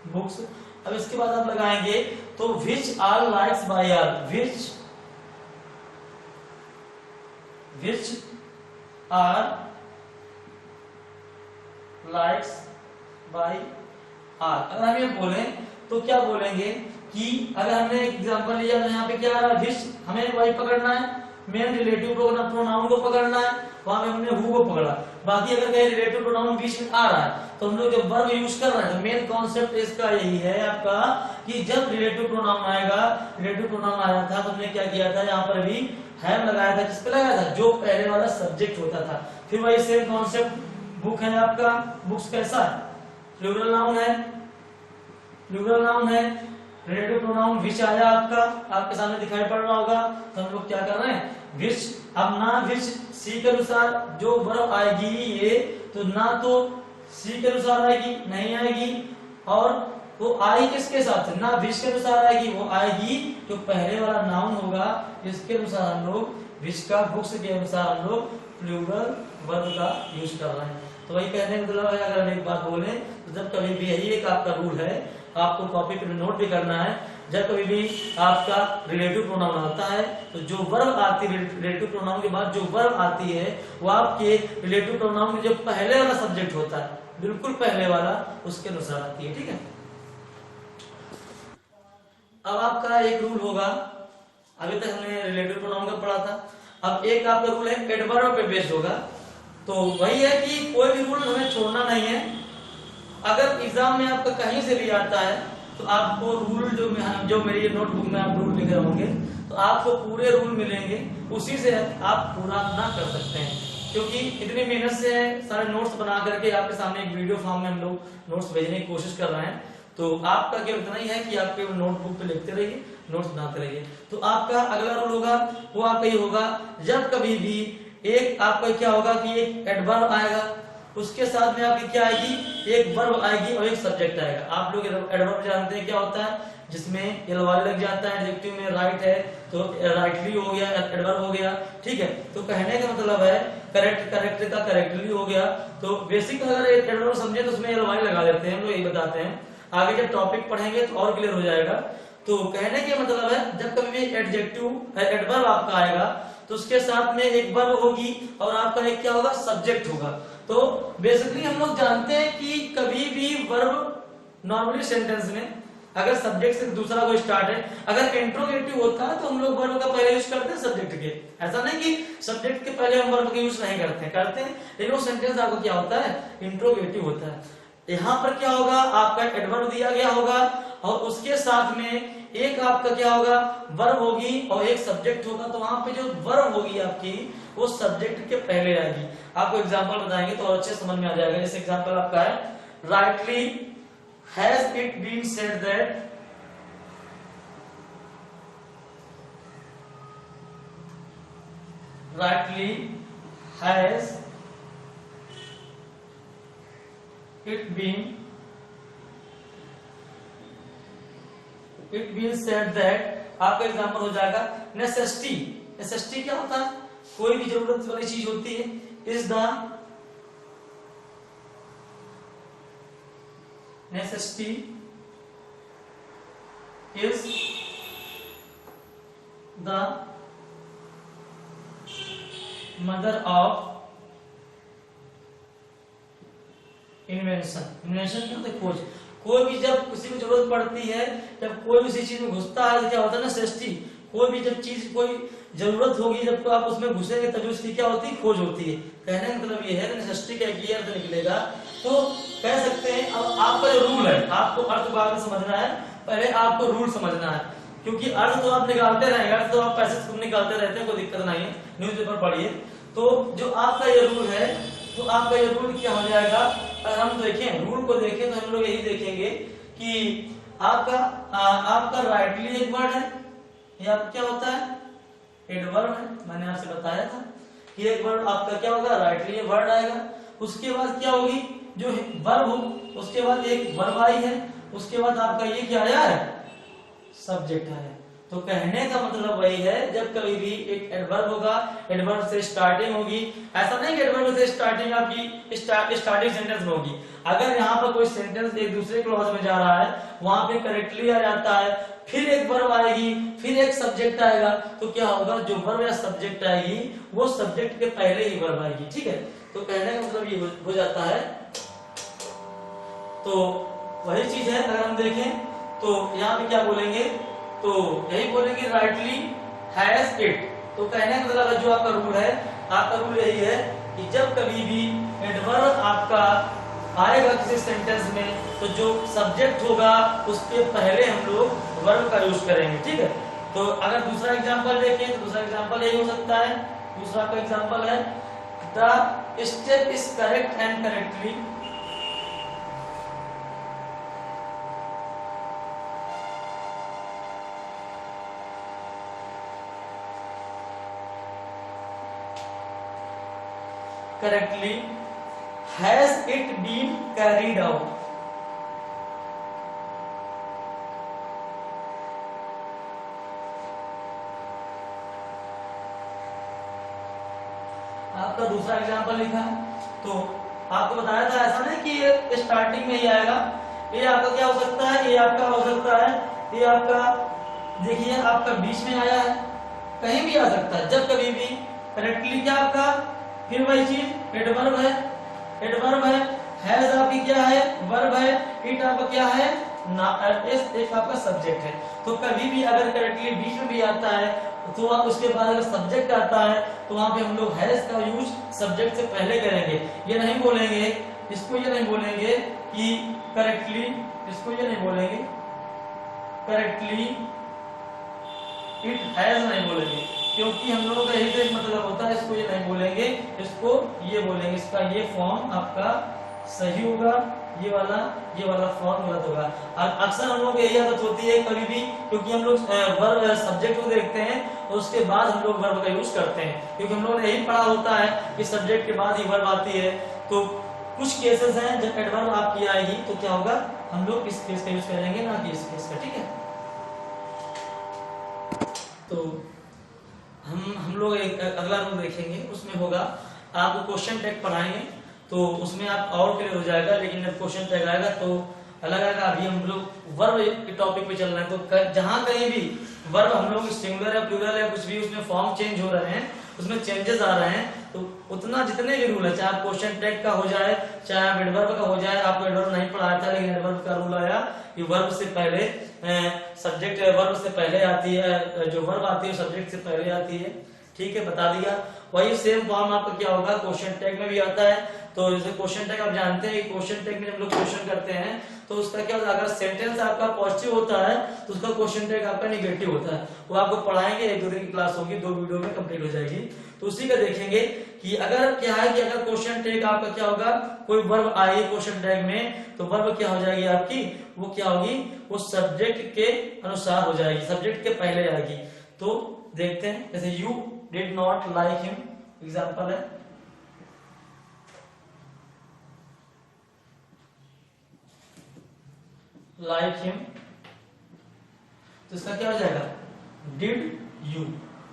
A: books. अब इसके बाद आप लगाएंगे तो which are likes by R, which are likes by R. अगर हम ये बोले तो क्या बोलेंगे कि अगर हमने एग्जांपल लिया तो यहाँ पे क्या आ रहा है, विच, हमें वही पकड़ना है, मेन रिलेटिव प्रोनाउन को पकड़ना है, वहां पे हमने हु को पकड़ा। बाकी अगर कहीं रिलेटिव प्रोनाउन बीच में आ रहा है तो हम लोग जब वर्ब यूज कर रहे हैं तो मेन कॉन्सेप्ट इसका यही है आपका कि जब रिलेटिव प्रोनाउन आएगा, रिलेटिव प्रोनाउन आया था तो हमने क्या किया था, यहाँ पर भी हैव लगाया था, किस पे लगाया था, जो पहले वाला सब्जेक्ट होता था। फिर वही सेम कॉन्सेप्ट, बुक है आपका, बुक्स कैसा है, प्लूरल नाउन है, प्लूरल नाउन है, रिलेटिव प्रोनाउन विच आया आपका, आपके सामने दिखाई पड़ रहा होगा। तो हम लोग क्या कर रहे हैं, विच। अब ना विच सी के अनुसार जो वर्ब आएगी ये, तो ना तो सी के अनुसार आएगी, नहीं आएगी, और वो आई किसके साथ, ना विच के अनुसार आएगी, वो आएगी जो पहले वाला नाउन होगा इसके अनुसार हम लोग विच का, बुक्स के अनुसार हम लोग प्लूरल वर्ब का यूज कर रहे हैं। तो वही कहने का मतलब है, अगर हम एक बात बोले तो जब कभी भी, यही एक आपका रूल है, आपको कॉपी पे नोट भी करना है, जब कभी भी आपका रिलेटिव प्रोनाउन आता है तो जो वर्ब आती है रिलेटिव प्रोनाउन के बाद जो वर्ब आती है वो आपके रिलेटिव प्रोनाउन में जो पहले वाला सब्जेक्ट होता है, बिल्कुल पहले वाला, उसके अनुसार आती है। ठीक है। अब आपका एक रूल होगा, अभी तक हमने रिलेटिव प्रोनाउन का पढ़ा था, अब एक आपका रूल है एडवर्ब पे बेस्ड होगा। तो वही है कि कोई भी रूल हमें छोड़ना नहीं है। अगर एग्जाम में आपका कहीं से भी आता है तो आपको रूल जो मेरी नोटबुक में आप रूल लिख रहे होंगे तो आपको पूरे रूल मिलेंगे, उसी से आप पूरा ना कर सकते हैं। क्योंकि इतनी मेहनत से सारे नोट्स बना करके आपके सामने एक वीडियो फॉर्म में हम लोग नोट्स भेजने की कोशिश कर रहे हैं, तो आपका केवल इतना ही है कि आप केवल नोटबुक पे लिखते रहिए, नोट्स बनाते रहिए। तो आपका अगला रूल होगा वो आपका ये होगा, जब कभी भी एक आपका क्या होगा कि एक एडवर्ब आएगा, उसके साथ में आपकी क्या आएगी, एक वर्ब आएगी और एक सब्जेक्ट आएगा। आप लोग एडवर्ब जानते हैं क्या होता है, जिसमें एलवाई लग जाता है, एडजेक्टिव में राइट है तो राइटली हो गया, एडवर्ब हो गया। ठीक है। तो कहने का मतलब है करेक्ट, करेक्ट का करेक्टली हो गया। तो बेसिक अगर एक एडवर्ब समझे तो उसमें एलवाई लगा देते हैं, हम लोग यही बताते हैं। आगे जब टॉपिक पढ़ेंगे तो और क्लियर हो जाएगा। तो कहने के मतलब है जब कभी भी एडजेक्टिव एडवर्ब आपका आएगा तो उसके साथ में एक वर्ब होगी और आपका एक क्या होगा, सब्जेक्ट होगा। तो बेसिकली हम लोग जानते हैं कि कभी भी वर्ब नॉर्मली सेंटेंस में अगर सब्जेक्ट से दूसरा कोई स्टार्ट है, अगर इंट्रोगेटिव होता है तो हम लोग वर्ब का पहले यूज करते हैं सब्जेक्ट के। ऐसा नहीं कि सब्जेक्ट के पहले हम वर्ब का यूज नहीं करते हैं, करते हैं, लेकिन वो सेंटेंस आपको क्या होता है, इंट्रोगेटिव होता है। यहाँ पर क्या होगा, आपका एडवर्ब दिया गया होगा और उसके साथ में एक आपका क्या होगा, वर्ब होगी और एक सब्जेक्ट होगा। तो वहां पे जो वर्ब होगी आपकी वो सब्जेक्ट के पहले आएगी। आपको एग्जांपल बताएंगे तो और अच्छे समझ में आ जाएगा। जैसे एग्जांपल आपका है, rightly has it been said that, rightly has it been said that. आपका एग्जांपल हो जाएगा नेसेसिटी। नेसेसिटी क्या होता है, कोई भी जरूरत वाली चीज होती है। Is the necessity is the mother of invention. Invention क्या होता है, खोज। कोई भी जब किसी को जरूरत पड़ती है, जब कोई किसी चीज में घुसता है तो क्या होता है, नेसेसिटी। कोई भी जब चीज कोई जरूरत होगी, जब तो आप उसमें घुसेंगे तभी उसकी क्या होती है, खोज होती है। कहने का मतलब ये है नेसेसिटी का एक अर्थ निकलेगा। तो कह सकते हैं अब आपका जो रूल है, आपको अर्थ बाद में समझना है, पहले आपको रूल समझना है। क्योंकि अर्थ तो आप निकालते रहेंगे, अर्थ तो आप पैसे खुद निकालते रहते हैं, कोई दिक्कत नहीं है, न्यूज़पेपर पढ़िए। तो जो आपका ये रूल है, तो आपका ये रूल क्या हो जाएगा, अगर हम देखें रूल को देखें तो हम लोग यही देखेंगे कि आपका राइटली एक वर्ड है, या क्या होता है, एडवर्ब है। मैंने आपसे बताया था कि एक वर्ड आपका क्या होगा, राइटली वर्ड आएगा। उसके बाद क्या होगी, जो वर्ब हो, उसके बाद एक वर्ब आई है, उसके बाद आपका ये क्या आया है, सब्जेक्ट आया। तो कहने का मतलब वही है, जब कभी भी एक एडवर्ब होगा, एडवर्ब से स्टार्टिंग होगी। ऐसा नहीं कि एडवर्ब से स्टार्टिंग आपकी स्टार्टिंग सेंटेंस में होगी। अगर यहाँ पर कोई सेंटेंस एक दूसरे क्लॉज में जा रहा है, वहां पे करेक्टली आ जाता है, फिर एक वर्ब आएगी, फिर एक सब्जेक्ट आएगा, तो क्या होगा, जो वर्ब या सब्जेक्ट आएगी वो सब्जेक्ट के पहले ही वर्ब आएगी। ठीक है। तो कहने का मतलब ये हो जाता है। तो वही चीज है, अगर हम देखें तो यहाँ पे क्या बोलेंगे, तो यही बोलेंगे राइटली हैज इट। तो कहने का मतलब जो आपका रूल है, आपका रूल यही है कि जब कभी भी एडवर्ब आपका आएगा किसी सेंटेंस में, तो जो सब्जेक्ट होगा उसके पहले हम लोग वर्ब का यूज करेंगे। ठीक है। तो अगर दूसरा एग्जांपल देखें तो दूसरा एग्जांपल यही हो सकता है। दूसरा का एग्जांपल है, the step is correct and correctly, correctly, has it been carried out. आपका दूसरा एग्जांपल लिखा है, तो आपको बताया था ऐसा नहीं कि ये स्टार्टिंग में ही आएगा। ये आपका क्या हो सकता है, ये आपका हो सकता है, ये आपका देखिए आपका बीच में आया है, कहीं भी आ सकता है, जब कभी भी। करेक्टली क्या आपका, फिर वही चीज एडवर्ब है, एडवर्ब है, हैज आपकी क्या है, वर्ब है, इट आपका क्या है, एक आपका सब्जेक्ट है। तो कभी भी अगर करेक्टली बीच में भी आता है तो आप उसके बाद अगर सब्जेक्ट आता है तो वहां पे हम लोग हैज का यूज सब्जेक्ट से पहले करेंगे। ये नहीं बोलेंगे, इसको ये नहीं बोलेंगे कि करेक्टली, इसको ये नहीं बोलेंगे करेक्टली इट हैज नहीं बोलेंगे, क्योंकि हम लोगों का यही तो एक मतलब होता है। इसको ये नहीं बोलेंगे, इसको ये बोलेंगे। इसका ये फॉर्म आपका सही होगा, ये वाला फॉर्म गलत होगा। अक्सर हम लोग यही आदत होती है कभी भी, क्योंकि हम लोग वर्ब सब्जेक्ट को देखते हैं और उसके बाद हम लोग वर्ब का यूज करते हैं, क्योंकि हम लोगों ने यही पढ़ा होता है कि सब्जेक्ट के बाद ही वर्ब आती है। तो कुछ केसेस हैं जब एडवर्ब आपकी आएगी तो क्या होगा, हम लोग इस केस का यूज करेंगे, ना कि इस केस का। ठीक है, तो हम लोग एक अगला रूल देखेंगे, उसमें होगा आपको क्वेश्चन टैग पढ़ाएंगे तो उसमें आप और क्लियर हो जाएगा, लेकिन जब क्वेश्चन टैग आएगा तो अलग आएगा। अभी हम लोग वर्ब के टॉपिक पे चल रहे हैं, तो जहां कहीं भी वर्ब हम लोग सिंगुलर या प्लूरल या कुछ भी उसमें फॉर्म चेंज हो रहे हैं, उसमें चेंजेस आ रहे हैं, तो उतना जितने भी रूल है, चाहे आप क्वेश्चन टैग का हो जाए, चाहे आप एडवर्ब का हो जाए, आपको एडवर्ब नहीं पढ़ाया था लेकिन एडवर्ब का रूल आया कि वर्ब से पहले सब्जेक्ट, वर्ब से पहले आती है, जो वर्ब आती है सब्जेक्ट से पहले आती है। ठीक है, बता दिया। वही सेम फॉर्म आपका क्या होगा, क्वेश्चन टैग में भी आता है। तो जैसे क्वेश्चन टैग आप जानते हैं, क्वेश्चन टैग में जब लोग क्वेश्चन करते हैं तो उसका क्या होता है, अगर सेंटेंस आपका पॉजिटिव होता है तो उसका क्वेश्चन टैग आपका नेगेटिव होता है। वो आपको पढ़ाएंगे, 1-2 दिन की क्लास होगी, 2 वीडियो में कंप्लीट हो जाएगी। तो उसी का देखेंगे कि अगर क्या है कि अगर क्वेश्चन टैग आपका क्या होगा, कोई वर्ब आई क्वेश्चन टैग में, तो वर्ब क्या हो जाएगी आपकी, वो क्या होगी, वो सब्जेक्ट के अनुसार हो जाएगी, सब्जेक्ट के पहले आएगी। तो देखते हैं, जैसे you did not like him, example है, लाइक हिम, तो इसका क्या हो जाएगा, डिड यू।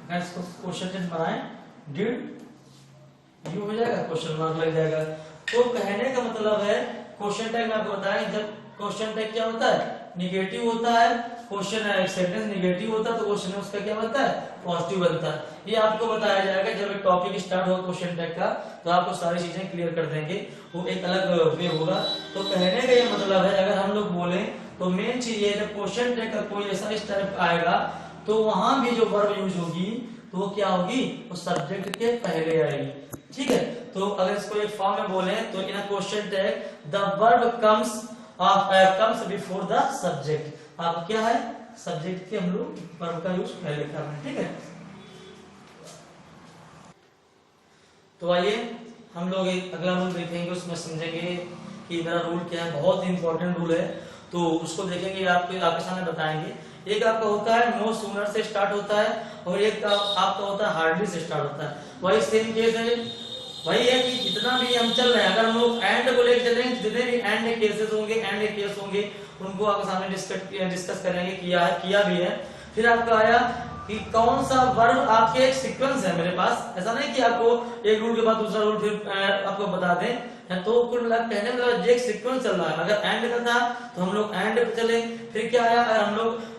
A: अगर इसको क्वेश्चन टेंस बनाए, डिड यू हो जाएगा, क्वेश्चन मार्क लग जाएगा। तो कहने का मतलब है, क्वेश्चन टैग में आपको बताया, जब क्वेश्चन टैग क्या होता है, निगेटिव होता है, क्वेश्चन सेंटेंस निगेटिव होता है तो क्वेश्चन उसका क्या बनता है, पॉजिटिव बनता है। ये आपको बताया जाएगा जब एक टॉपिक स्टार्ट होगा क्वेश्चन टैग का, तो आपको सारी चीजें क्लियर कर देंगे, वो एक अलग वे होगा। तो कहने का ये मतलब है, अगर हम लोग बोले तो मेन चीज ये, जब क्वेश्चन टैग का कोई ऐसा इस टाइप आएगा तो वहां भी जो वर्ब यूज होगी तो वो क्या होगी, वो सब्जेक्ट के पहले आएगी। ठीक है, तो अगर इसको एक फॉर्म में बोले तो in question tag the verb comes before the subject. आप क्या है, सब्जेक्ट के हम लोग वर्ब का यूज पहले कर रहे हैं। ठीक है, तो आइए हम लोग एक अगला रूल देखेंगे, उसमें समझेंगे कि मेरा रूल क्या है, बहुत ही इंपॉर्टेंट रूल है, तो उसको देखेंगे, आपके सामने बताएंगे। एक आपका होता है नो सूनर से स्टार्ट होता है, और एक आपका होता है हार्डली से स्टार्ट होता है। वही सेम केस है, वही है कि जितना भी हम चल रहे हैं, अगर हम लोग एंड को लेकर चलेंगे, जितने भी एंड केसेस होंगे, एंड केस होंगे, उनको आपके सामने डिस्कस करेंगे, किया भी है। फिर आपका आया कि कौन सा वर्ब आपके एक सीक्वेंस है मेरे पास, ऐसा नहीं कि आपको एक रूल के बाद दूसरा रूल फिर आपको बता दें, तो कुल मिला कहने में एक सीक्वेंस चल रहा है। अगर एंड का था तो हम लोग एंड पे चले, फिर क्या आया, अगर हम लोग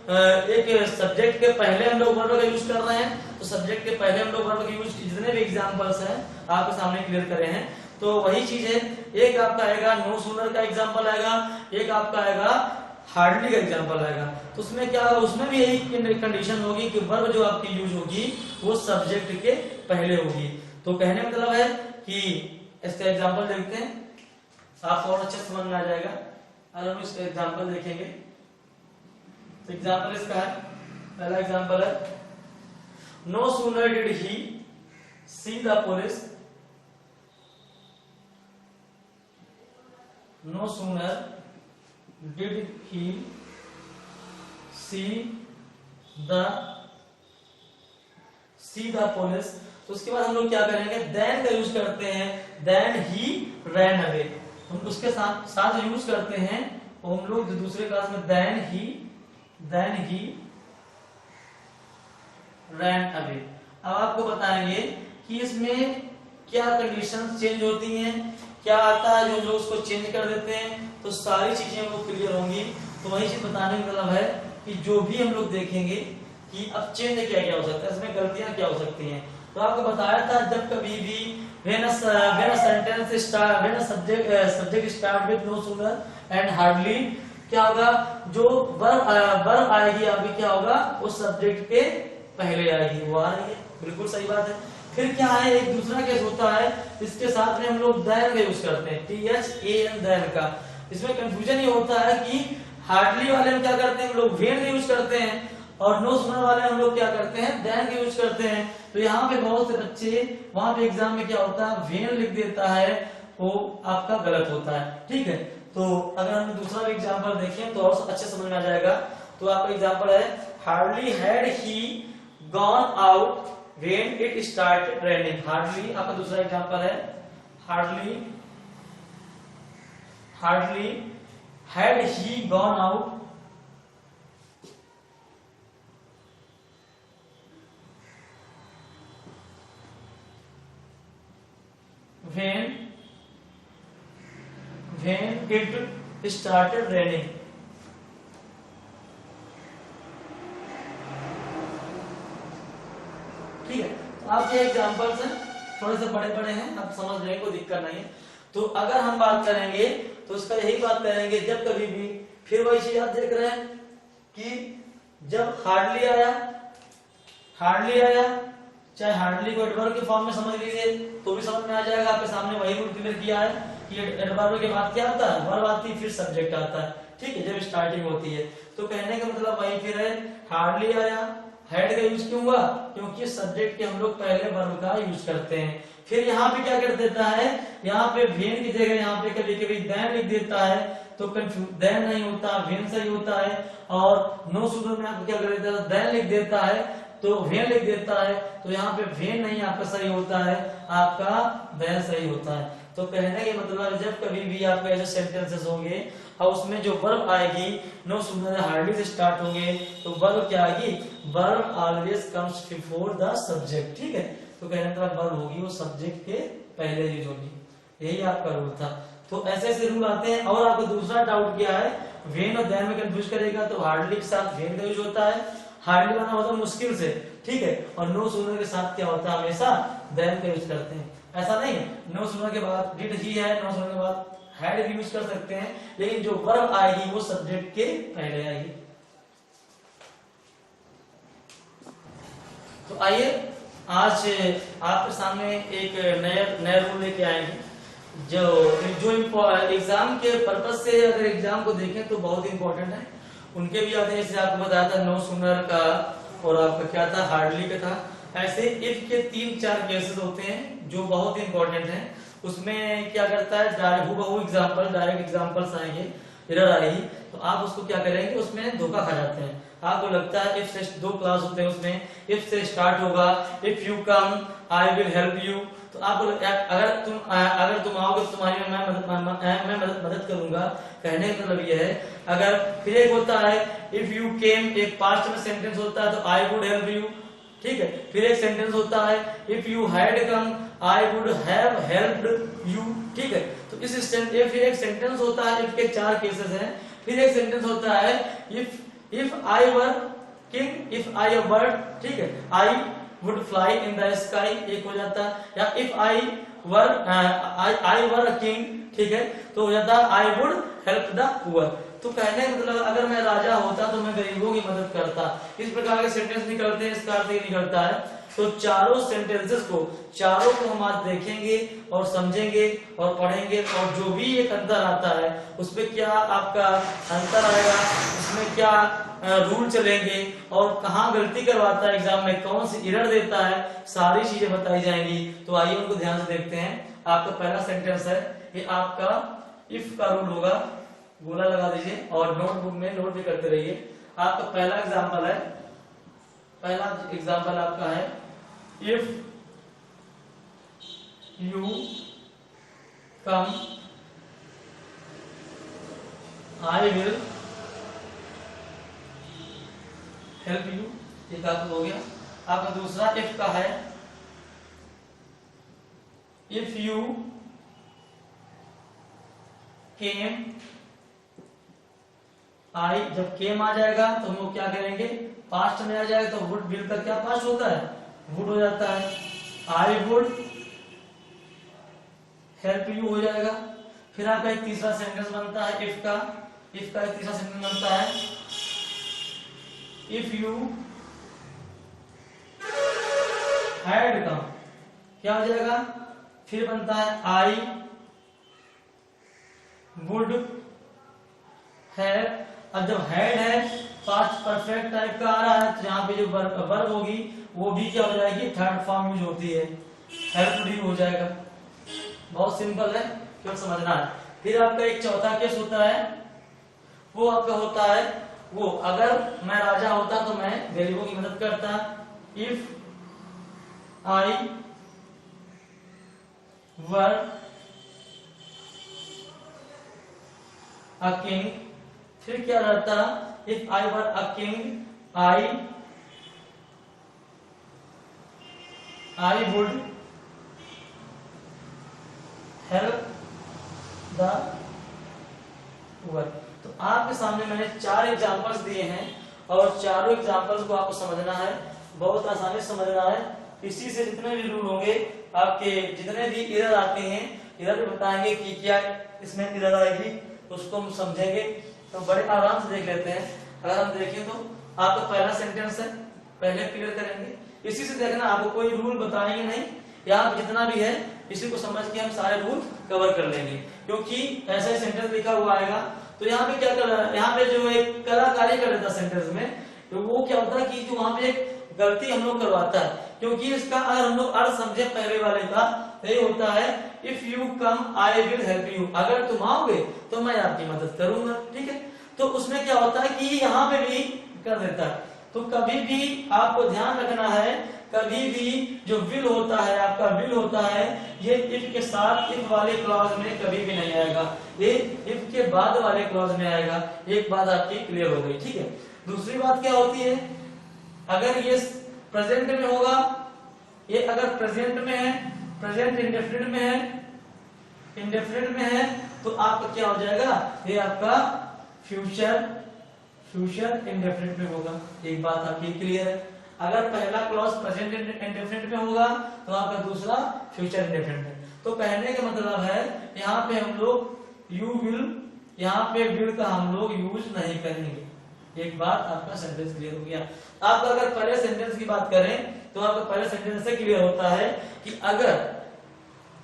A: एक सब्जेक्ट के पहले हम लोग वर्ब का यूज कर रहे हैं, तो सब्जेक्ट के पहले हम लोग वर्ब का यूज, जितने भी एग्जांपल्स हैं आपके सामने क्लियर करे हैं। तो वही चीज है, एक आपका आएगा नो सूनर का एग्जाम्पल आएगा, एक आपका आएगा हार्डली का एग्जांपल आएगा। तो उसमें क्या होगा, उसमें भी यही कंडीशन होगी कि वर्ब जो आपकी यूज होगी वो सब्जेक्ट के पहले होगी। तो कहने का मतलब है कि इसका एग्जांपल देखते हैं, आपको और अच्छे समझ में आ जाएगा। अगर हम इसका एग्जांपल देखेंगे तो एग्जांपल इसका है, पहला एग्जांपल है, no sooner did he see the police, no sooner did he see see the police. तो उसके बाद हम लोग क्या करेंगे, देन का यूज करते हैं, देन ही रैन अवे। हम उसके साथ साथ यूज करते हैं हम लोग दूसरे क्लास में देन ही रैन अवे। अब आपको बताएंगे कि इसमें क्या कंडीशंस चेंज होती हैं, क्या आता है जो हम लोग उसको चेंज कर देते हैं, तो सारी चीजें हम लोग क्लियर होंगी। तो वही चीज बताने का मतलब है कि जो भी हम लोग देखेंगे कि अब चेंज क्या क्या हो सकता है, इसमें गलतियां क्या हो सकती हैं। तो आपको बताया था जब कभी भी when a subject start with no sooner and hardly, क्या होगा, जो वर्ब आएगी अभी क्या होगा, उस सब्जेक्ट के पहले आएगी, वो आ रही है, बिल्कुल सही बात है। फिर क्या है, एक दूसरा केस होता है, इसके साथ में हम लोग देन का यूज करते हैं, THAN देन का। इसमें कंफ्यूजन ये होता है कि हार्डली वाले हम क्या करते हैं, हम लोग वेन का यूज करते हैं, और नो सुनर वाले हम लोग क्या करते हैं, देन का यूज करते हैं। तो यहाँ पे बहुत से बच्चे वहां पे एग्जाम में क्या होता है, वेन लिख देता है, वो आपका गलत होता है, ठीक है। तो अगर हम दूसरा भी एग्जाम्पल देखें तो और अच्छे समझ में आ जाएगा। तो आपका एग्जाम्पल है, hardly had he gone out when it started raining. Hardly आपका दूसरा एग्जाम्पल है, hardly had he gone out when it started raining। ठीक है, तो आपके एग्जांपल्स हैं, थोड़े से बड़े बड़े हैं, आप समझ रहे हैं, कोई दिक्कत नहीं है। तो अगर हम बात करेंगे तो उसका यही बात करेंगे, जब कभी भी, फिर वही चीज आप देख रहे हैं कि जब हार्डली आया, चाहे हार्डली को एडवर्ब के फॉर्म में समझ लीजिए तो भी समझ में आ जाएगा। आपके सामने वही रूल क्लियर किया है कि एडवर्ब के बाद क्या आता है, वर्ब आती है, फिर सब्जेक्ट आता है, ठीक है, जब स्टार्टिंग होती है। तो कहने का मतलब वही फिर है, हार्डली आया, हैड का यूज क्यों हुआ, क्योंकि सब्जेक्ट के हम लोग पहले वर्ब का यूज करते हैं। फिर यहाँ पे क्या कर देता है, यहाँ पे वेन की जगह यहाँ पे कभी कभी देन लिख देता है, तो देन नहीं होता, वेन सही होता है। और नो सुनर में आपको क्या कर देता है, देन लिख देता है, तो वेन लिख देता है, तो यहाँ पे वेन नहीं आपका सही होता है, आपका देन सही होता है। तो कहने के मतलब जब कभी भी आपके ऐसे सेंटेंसेस होंगे और उसमें जो वर्ब आएगी नो सुनर हार्डली से स्टार्ट होंगे, तो वर्ब क्या आएगी, verb always comes before the subject, ठीक है। तो कहने का वर्ब होगी वो सब्जेक्ट के पहले यूज होगी, यही आपका रूल था। तो ऐसे ऐसे रूल आते हैं। और आपको दूसरा डाउट क्या है, वेन और देन में कंफ्यूज करेगा, तो हार्डली के साथ वेन का यूज होता है, हार्डली बना होता है मुश्किल से, ठीक है, और नो सुनर के साथ क्या होता है, हमेशा देन का यूज करते हैं। ऐसा नहीं है, नो सुनर के बाद डिड ही है, नो सुनर के बाद हैड भी यूज कर सकते हैं, लेकिन जो वर्ब आएगी वो सब्जेक्ट के पहले आएगी। तो आइए आज आपके सामने एक नया रूल लेके आएंगे, जो एग्जाम के पर्पज से, अगर एग्जाम को देखें तो बहुत इंपॉर्टेंट है। उनके भी आते हैं, जैसे आपको बताया था नो सुनर का, और आपका क्या था, हार्डली का था। ऐसे इफ के 3-4 केसेस होते हैं जो बहुत इंपॉर्टेंट हैं। उसमें क्या करता है, डायरेक्ट एग्जाम्पल्स आएंगे, एरर आएगी, तो आप उसको क्या करेंगे, उसमें धोखा खा जाते हैं। आपको लगता है इफ से 2 क्लास होते हैं, उसमें इफ से स्टार्ट होगा, if you come I will help you. तो आपको अगर तुम आओगे तो तुम्हारी मैं मदद करूंगा। कहने का मतलब ये है, अगर फिर एक होता है इफ यू केम, एक पास्ट में सेंटेंस होता है, तो आई वुड हेल्प यू, ठीक है। फिर एक सेंटेंस होता है if you had come I would have helped you, ठीक है। तो इस फिर एक सेंटेंस होता है, इफ के 4 केसेस हैं। फिर एक सेंटेंस होता है if I were king, if I a bird, ठीक है, I would fly in the sky, एक हो जाता है। या if I were a king, ठीक है, तो हो जाता है I would help the poor. तो कहने का मतलब अगर मैं राजा होता तो मैं गरीबों की मदद करता। इस प्रकार के सेंटेंस निकलते हैं, इसका अर्थ निकलता है। तो चारों सेंटेंसेस को, चारों को हम आज देखेंगे और समझेंगे और पढ़ेंगे, और जो भी एक अंतर आता है उसमें क्या आपका अंतर आएगा, उसमें क्या रूल चलेंगे, और कहाँ गलती करवाता है एग्जाम में, कौन सी एरर देता है, सारी चीजें बताई जाएंगी। तो आइए उनको ध्यान से देखते हैं। आपका पहला सेंटेंस है, ये आपका इफ का रूल होगा, गोला लगा दीजिए और नोटबुक में नोट भी करते रहिए। आपका पहला एग्जाम्पल आपका है if you come I will help you, एक आपका हो गया। आपका दूसरा इफ का है इफ यू केम आई, जब केम आ जाएगा तो हम लोग क्या करेंगे, पास्ट में आ जाएगा तो वुड विल का क्या पास्ट होता है, वुड हो जाता है। आई वुड हेल्प यू हो जाएगा। फिर आपका एक तीसरा सेंटेंस बनता है इफ का एक तीसरा सेंटेंस बनता है इफ यू हैड कम, क्या हो जाएगा, फिर बनता है आई वुड हैव। अब जब हैड है पास्ट परफेक्ट टाइप का आ रहा है तो यहाँ पे जो वर्ब होगी वो भी क्या हो जाएगी, थर्ड फॉर्म यूज होती है, हेल्प भी हो जाएगा। बहुत सिंपल है, क्यों समझना है। फिर आपका एक चौथा केस होता है, वो आपका होता है वो अगर मैं राजा होता तो मैं गरीबों की मदद करता। If I were a king, फिर क्या रहता, if I were a king I would help the poor. तो आपके सामने मैंने 4 एग्जांपल्स दिए हैं और चारों एग्जांपल्स को आपको समझना है, बहुत आसानी से समझना है। इसी से जितने भी रूल होंगे आपके, जितने भी एरर आते हैं एरर भी बताएंगे कि क्या इसमें एरर आएगी, उसको हम समझेंगे। तो बड़े आराम से देख लेते हैं। अगर हम देखें तो आपका पहला सेंटेंस है, पहले क्लियर करेंगे, इसी से देखना, आपको कोई रूल बताएंगे नहीं, यहाँ जितना भी है इसी को समझ के हम सारे रूल कवर कर लेंगे, क्योंकि ऐसा ही सेंटेंस लिखा हुआ आएगा। तो यहाँ पे क्या कर रहा है, यहाँ पे जो एक कलाकारी कर देता सेंटेंस में, तो वो क्या होता है कि जो वहां पे एक गलती हम लोग करवाता है, क्योंकि इसका अगर हम लोग अर्थ समझे पहले वाले का, तो ये होता है if you come I will help you, अगर तुम आओगे तो मैं आपकी मदद करूंगा, ठीक है। तो उसमें क्या होता है कि यहाँ पे भी कर देता है। तो कभी भी आपको ध्यान रखना है, कभी भी जो विल होता है, आपका विल होता है, ये इफ के साथ इफ वाले क्लॉज में कभी भी नहीं आएगा, ये इफ के बाद वाले क्लॉज में आएगा। एक बात आपकी क्लियर हो गई, ठीक है। दूसरी बात क्या होती है, अगर ये प्रेजेंट में होगा, ये अगर प्रेजेंट में है, प्रेजेंट इंडेफिनिट में है, इंडेफिनिट में है, तो आपका क्या हो जाएगा, ये आपका फ्यूचर इंडेफिनिट में होगा। एक बात आपकी क्लियर है। अगर पहला क्लॉज प्रेजेंट इंडेफिनिट में होगा तो आपका दूसरा फ्यूचर इंडेफिनिट में। तो कहने का मतलब है यहाँ पे हम लोग यू विल, यहाँ पे विल का हम लोग यूज नहीं करेंगे। एक बात आपका सेंटेंस क्लियर हो गया। आपका अगर पहले सेंटेंस की बात करें तो आपका पहले सेंटेंस से क्लियर होता है कि अगर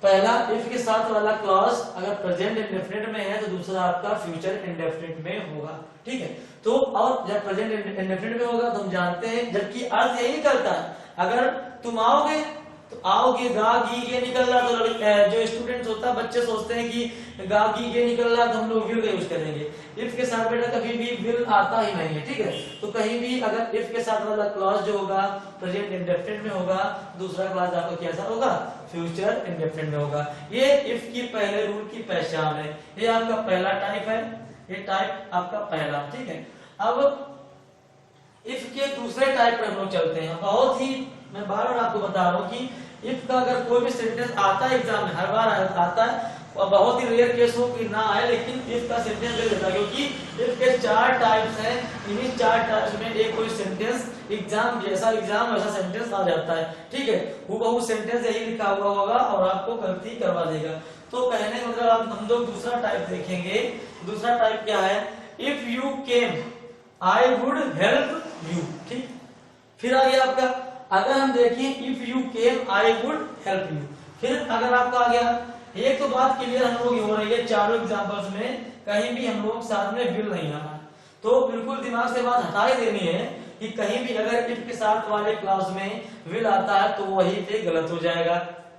A: पहला इफ के साथ वाला क्लॉज अगर प्रेजेंट इंडेफिनिट में है तो दूसरा आपका फ्यूचर इंडेफिनिट में होगा, ठीक है। तो और जब प्रेजेंट इंडेफिनिट में होगा तो हम जानते हैं, जबकि अर्थ यही करता है, अगर तुम आओगे तो आओगे, गा गी गे निकल रहा तो जो स्टूडेंट्स होता है, बच्चे सोचते हैं कि गा गी गे निकल रहा तो हम लोग विल का यूज करेंगे। इफ के साथ बेटा कभी भी विल आता ही नहीं है, ठीक है। तो कहीं भी अगर इफ के साथ वाला क्लॉज जो होगा प्रेजेंट इंडेफिनिट में होगा, दूसरा क्लॉज आपका कैसा होगा, फ्यूचर इंडेफिनिट में होगा। ये इफ की पहले रूल की पहचान है। ये आपका पहला टाइप है, ये टाइप आपका पहला, ठीक है। अब इफ के दूसरे टाइप पर हम लोग चलते हैं। बहुत ही मैं बार बार आपको बता रहा हूँ कि इफ का अगर कोई भी सेंटेंस आता है एग्जाम में, हर बार आता है, और बहुत ही रेयर केस हो कि ना आए, लेकिन इफ का सेंटेंस दे देता है, क्योंकि इफ के 4 टाइप्स हैं। इन्हीं 4 टाइप्स में एक कोई सेंटेंस एग्जाम जैसा वैसा सेंटेंस आ जाता है, ठीक है। वो बहुत सेंटेंस यही लिखा हुआ होगा और आपको गलती करवा देगा। तो कहने का मतलब आप हम लोग दूसरा टाइप देखेंगे। दूसरा टाइप क्या है, if you came I would help you, ठीक। फिर आ गया आपका, अगर हम देखें if you came I would help you, फिर अगर आपका आ गया, एक तो बात क्लियर हम लोग हो रही है चारों एग्जांपल्स में, कहीं भी हम लोग साथ में विल नहीं आना, तो बिल्कुल दिमाग से बात हटा ही देनी है कि कहीं भी अगर इफ के साथ वाले क्लॉज में विल आता है तो वही पे गलत हो जाएगा।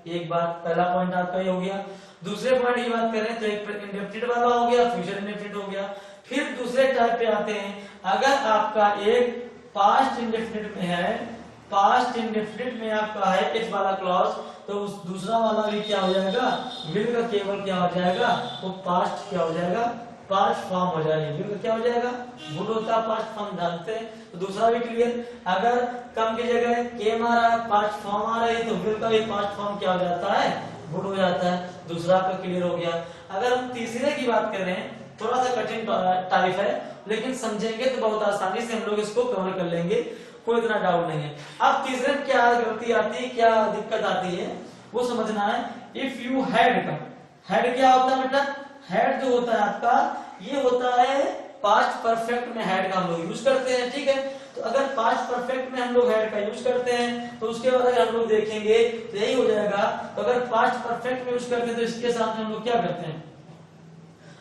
A: एक बात, पहला पॉइंट आपका ये हो गया। दूसरे पॉइंट की बात करें तो एक इंडेफिनिट वाला हो गया, फ्यूचर इंडेफिनिट हो गया। फिर दूसरे टाइप पे आते हैं, अगर आपका एक पास्ट इंडेफिनिट में है, पास्ट इंडेफिनिट में आपका है इफ वाला क्लॉज, तो उस दूसरा वाला भी क्या हो जाएगा, विल का केवल क्या हो जाएगा, वो पास्ट क्या हो जाएगा, पास्ट फॉर्म हो जाएगी। विल का क्या हो जाएगा, वुड होता है पास्ट फॉर्म, जानते हैं। तो दूसरा भी क्लियर। अगर कम की जगह केम आ रहा है, पास्ट फॉर्म आ रहा है, तो विल का भी पास्ट फॉर्म क्या हो जाता है, वुड हो जाता है। दूसरा आपका क्लियर हो गया। अगर हम तीसरे की बात करें, थोड़ा सा कठिन टाइप है, लेकिन समझेंगे तो बहुत आसानी से हम लोग इसको कवर कर लेंगे, कोई इतना डाउट नहीं है। अब तीसरे में क्या गलती आती है, क्या दिक्कत आती है, वो समझना है। If you had come, had क्या होता है बेटा, हैड जो होता है आपका, ये होता है पास्ट परफेक्ट में हैड का हम लोग यूज करते हैं, ठीक है। तो अगर पास्ट परफेक्ट में हम लोग हैड का यूज करते हैं, तो उसके बाद अगर हम लोग देखेंगे तो यही हो जाएगा। तो अगर पास्ट परफेक्ट में यूज करते हैं तो इसके साथ में हम लोग क्या करते हैं,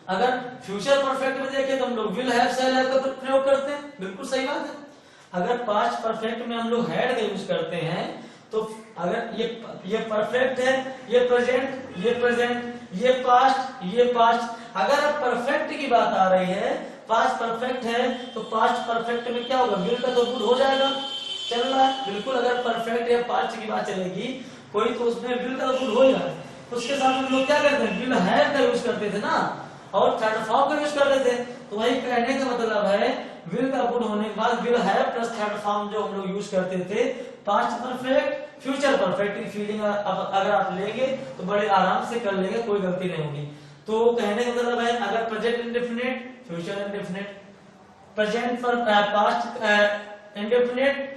A: अगर फ्यूचर परफेक्ट में देखें तो हम लोग विल हैव शैल हैव का प्रयोग करते हैं, बिल्कुल सही बात है। अगर पास्ट परफेक्ट में हम लोग हैड का यूज करते हैं, तो अगर ये परफेक्ट है, ये प्रेजेंट, ये पास्ट। अगर अब परफेक्ट की बात आ रही है, पास्ट परफेक्ट है, तो पास्ट परफेक्ट में क्या होगा, विल का तो वुड हो जाएगा, चल रहा है बिल्कुल। अगर परफेक्ट या पास्ट की बात चलेगी कोई, तो उसमें विल का तो वुड हो जाएगा। उसके साथ हम लोग क्या करते हैं, विल हैव का यूज करते थे ना, और थर्ड फॉर्म का यूज करते थे। तो वही कहने का मतलब है, विल का वुड होने के बाद will have plus third form जो हम लोग यूज करते थे, पास्ट परफेक्ट, फ्यूचर परफेक्ट की फीलिंग अगर आप लेंगे तो बड़े आराम से कर लेंगे, कोई गलती नहीं होगी। तो कहने का मतलब है, अगर present indefinite, future indefinite, present पर पास्ट इंडेफिनिट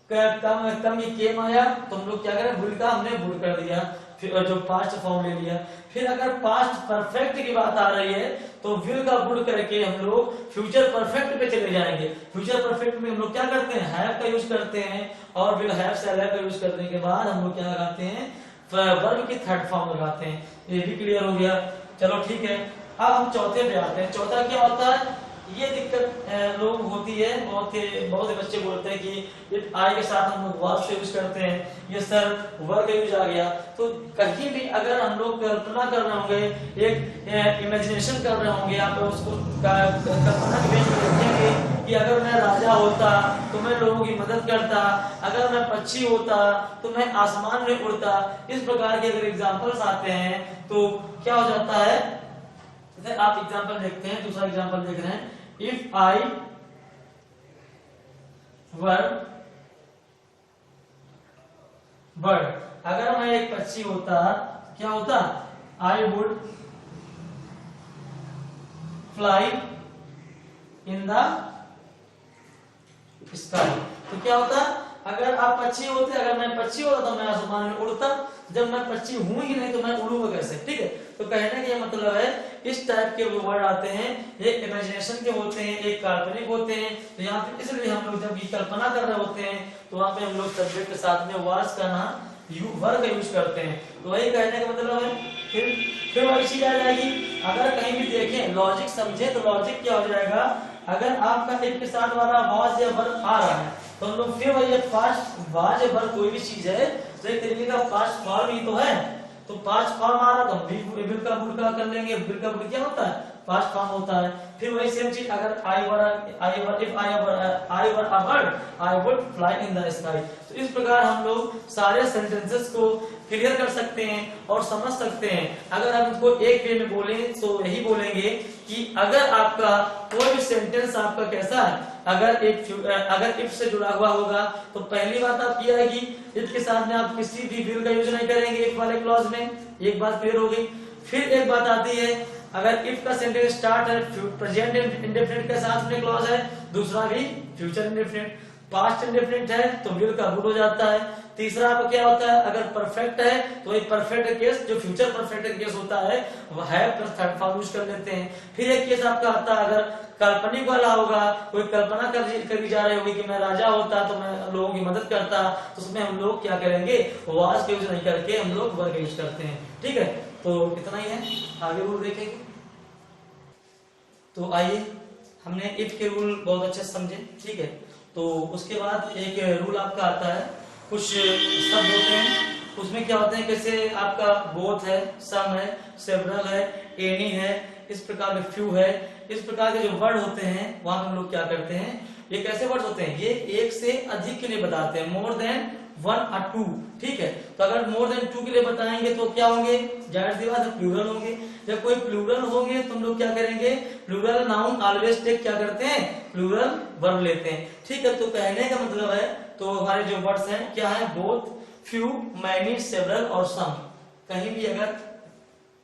A: कम ये केम आया, तो हम लोग क्या करें, विल का हमने वुड कर दिया, फिर जो पास्ट फॉर्म ले लिया। फिर अगर पास्ट परफेक्ट की बात आ रही है, तो विल का वुड करके हम लोग फ्यूचर परफेक्ट पे चले जाएंगे। फ्यूचर परफेक्ट में हम लोग क्या करते हैं, हैव का यूज करते हैं, और विल हैव शैल हैव का यूज करने के बाद हम लोग क्या लगाते हैं, वर्ब की थर्ड फॉर्म लगाते हैं। ये भी क्लियर हो गया, चलो ठीक है। अब हम चौथे पे आते हैं। चौथा क्या होता है, ये दिक्कत लोग होती है, बहुत से बच्चे बोलते हैं कि आई के साथ हम लोग वर्ब से यूज करते हैं, ये सर वर्ब का यूज आ गया। तो कहीं भी अगर हम लोग कल्पना कर रहे होंगे, एक इमेजिनेशन कर रहे होंगे, आप उसको कल्पना के बीच में रखेंगे कि अगर मैं राजा होता तो मैं लोगों की मदद करता, अगर मैं पक्षी होता तो मैं आसमान में उड़ता, इस प्रकार के अगर एग्जाम्पल्स आते हैं तो क्या हो जाता है। आप एग्जाम्पल देखते हैं, दूसरा एग्जाम्पल देख रहे हैं, इफ आई वर बर्ड, अगर मैं एक पक्षी होता क्या होता, I would fly in the sky. तो क्या होता, अगर आप पक्षी होते, अगर मैं पक्षी होता तो मैं आसमान में उड़ता, जब मैं पक्षी हूं ही नहीं तो मैं उड़ूंगा कैसे, ठीक है। तो कहने का ये मतलब है, इस टाइप के जो वर्ड आते हैं, एक इमेजिनेशन के होते हैं, एक काल्पनिक होते हैं। तो यहाँ पे इसलिए हम लोग जब ये कल्पना कर रहे होते हैं, तो वहां पे हम लोग सब्जेक्ट के साथ में वाज का ना वर्ब का यूज करते हैं। तो वही कहने का मतलब है। फिर वही चीज आ जाएगी, अगर कहीं भी देखें, लॉजिक समझे, तो लॉजिक क्या हो जाएगा, अगर आपका एक के साथ वाला वाज या वर्ब आ रहा है, तो हम लोग फिर वही पास्ट वाज या वर्ब कोई भी चीज है तो एक तरीके का पास्ट फॉर्म ही तो है। तो पास्ट फॉर्म आ रहा तो हम विल का वुड का कर लेंगे। विल का वुड क्या होता है, पास्ट फॉर्म होता है। फिर वही सेम चीज, अगर if I were a bird I would fly in the sky. तो इस प्रकार हम लोग सारे सेंटेंसेस को क्लियर कर सकते हैं और समझ सकते हैं। अगर हम इसको एक वे में बोलें तो यही बोलेंगे कि अगर आपका कोई भी सेंटेंस आपका कैसा है, अगर इफ से जुड़ा हुआ होगा, तो पहली बात आप ये आएगी, इफ के साथ में आप किसी भी विल का यूज नहीं करेंगे इफ वाले क्लॉज में, एक बात क्लियर हो गई। फिर एक बात आती है, अगर इफ का सेंटेंस स्टार्ट है प्रेजेंट इंडेफिनिट के साथ में क्लॉज है, दूसरा भी फ्यूचर इंडेफिनिट, पास्ट इंडेफिनिट है तो विल का वुड हो जाता है। तीसरा आपका क्या होता है, अगर परफेक्ट है तो एक परफेक्ट केस जो फ्यूचर परफेक्ट केस होता है वह है प्लस थर्ड फॉर्म यूज कर लेते हैं। फिर एक केस आपका आता है, अगर काल्पनिक वाला होगा, कोई कल्पना करी जा रही होगी कि मैं राजा होता तो मैं लोगों की मदद करता, तो उसमें हम लोग क्या करेंगे, वाज का यूज नहीं करके हम लोग वर्ब का यूज करते हैं, ठीक है। तो इतना ही है, आगे रूल देखेंगे। तो आइए, हमने इफ के रूल बहुत अच्छे से समझे, ठीक है। तो उसके बाद एक रूल आपका आता है, कुछ शब्द होते हैं, उसमें क्या होते हैं, कैसे आपका बोथ है, सम है, सेवरल है, एनी है, इस प्रकार में फ्यू है, इस प्रकार के जो वर्ड होते हैं वहां हम लोग क्या करते हैं, ये कैसे वर्ड होते हैं, ये एक से अधिक के लिए बताते हैं, मोर देन 1 और 2, ठीक है। तो अगर मोर देन 2 के लिए बताएंगे तो क्या होंगे, जाहिर सी बात है प्लूरल होंगे। जब कोई प्लूरल होंगे तो हम लोग क्या करेंगे, प्लूरल नाउन ऑलवेज टेक क्या करते हैं, प्लूरल वर्ब लेते हैं, ठीक है। तो कहने का मतलब है, तो हमारे जो वर्ड्स हैं क्या है, बोथ, फ्यू, मैनी, सेवरल और सम। कहीं भी अगर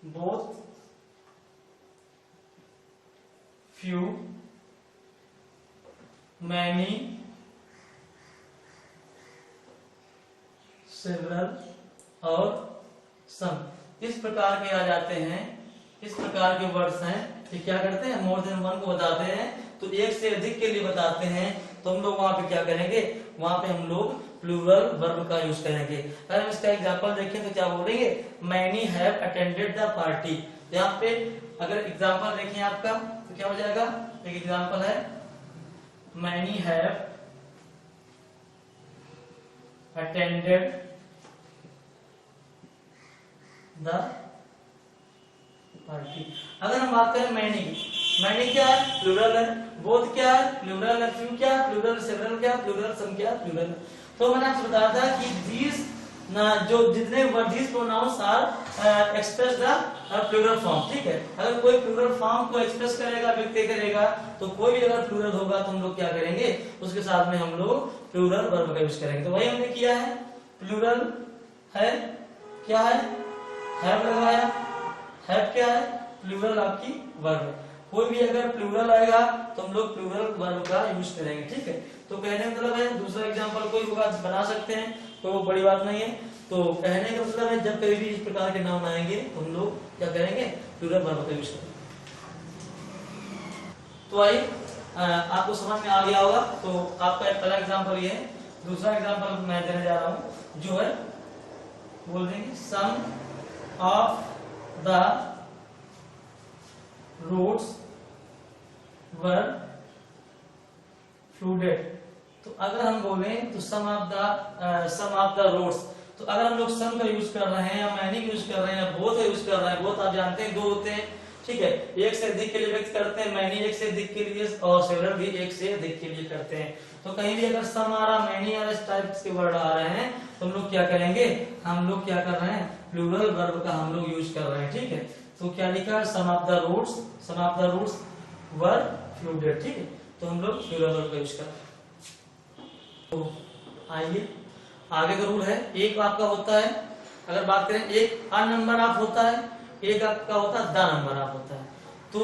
A: बोथ, फ्यू, मैनी, सेवरल और सम इस प्रकार के आ जाते हैं, इस प्रकार के वर्ड्स हैं, ये क्या करते हैं, मोर देन 1 को बताते हैं, तो एक से अधिक के लिए बताते हैं, तो हम लोग वहां पे क्या करेंगे, वहां पे हम लोग प्लूरल वर्ब का यूज करेंगे। अगर हम इसका एग्जांपल देखें तो क्या बोलेंगे, many have attended the party. यहाँ पे अगर एग्जांपल देखें आपका तो क्या हो जाएगा, एक एग्जांपल है, many have attended the party. अगर हम बात करें मैनी की, मैनी क्या है, प्लूरल है, बोथ क्या है, प्लूरल है, फ्यू क्या है, प्लूरल, सेवरल क्या है, प्लूरल, सम क्या है, प्लूरल। तो मैंने आपसे बताया था कि these जो जितने word these pronouns are express the plural form, ठीक है। अगर कोई प्लूरल फॉर्म को एक्सप्रेस करेगा, व्यक्त करेगा, तो कोई भी अगर प्लूरल होगा तो हम लोग क्या करेंगे, उसके साथ में हम लोग प्लूरल वर्ब का यूज करेंगे। तो वही हमने किया है, प्लूरल है, क्या है, हैव लगाया, हैव क्या है, प्लूरल आपकी वर्ब है। कोई भी अगर प्लूरल आएगा तो हम लोग प्लूरल वर्ब का यूज करेंगे, ठीक है। तो कहने का मतलब है, दूसरा एग्जांपल कोई होगा बना सकते हैं, तो वो बड़ी बात नहीं है। तो कहने का मतलब है, जब कभी भी इस प्रकार के नाउन आएंगे तो हम लोग क्या करेंगे, प्लूरल वर्ब का यूज करेंगे। तो आइए आपको समझ में आ गया होगा। तो आपका एक पहला एग्जांपल ये है, दूसरा एग्जांपल मैं देने जा रहा हूँ, जो है बोल देंगे some of the roads were flooded। तो अगर हम बोले तो सम ऑफ द रोड्स, तो अगर हम लोग सम का यूज कर रहे हैं या मैनी का यूज कर रहे हैं या बोथ का यूज कर रहे हैं, बोथ आप जानते हैं दो होते हैं, ठीक है। एक से अधिक के लिए व्यक्त करते हैं, मैनी एक से अधिक के लिए और सेवरल भी एक से अधिक के लिए करते हैं। तो कहीं भी अगर सम आ रहा, मैनी आ रहा, इस टाइप के वर्ड आ रहे हैं तो हम लोग क्या करेंगे, हम लोग क्या कर रहे हैं, प्लूरल वर्ब का हम लोग यूज कर रहे हैं, ठीक है। तो क्या लिखा है, सम ऑफ द रोड्स वर फ्लूडेड, ठीक है। तो हम लोग प्लूरल वर्ब का यूज कर रहे हैं। तो आइए आगे का रूल है, एक आपका होता है, अगर बात करें एक आ नंबर ऑफ होता है, एक आपका होता है द नंबर ऑफ होता है। तो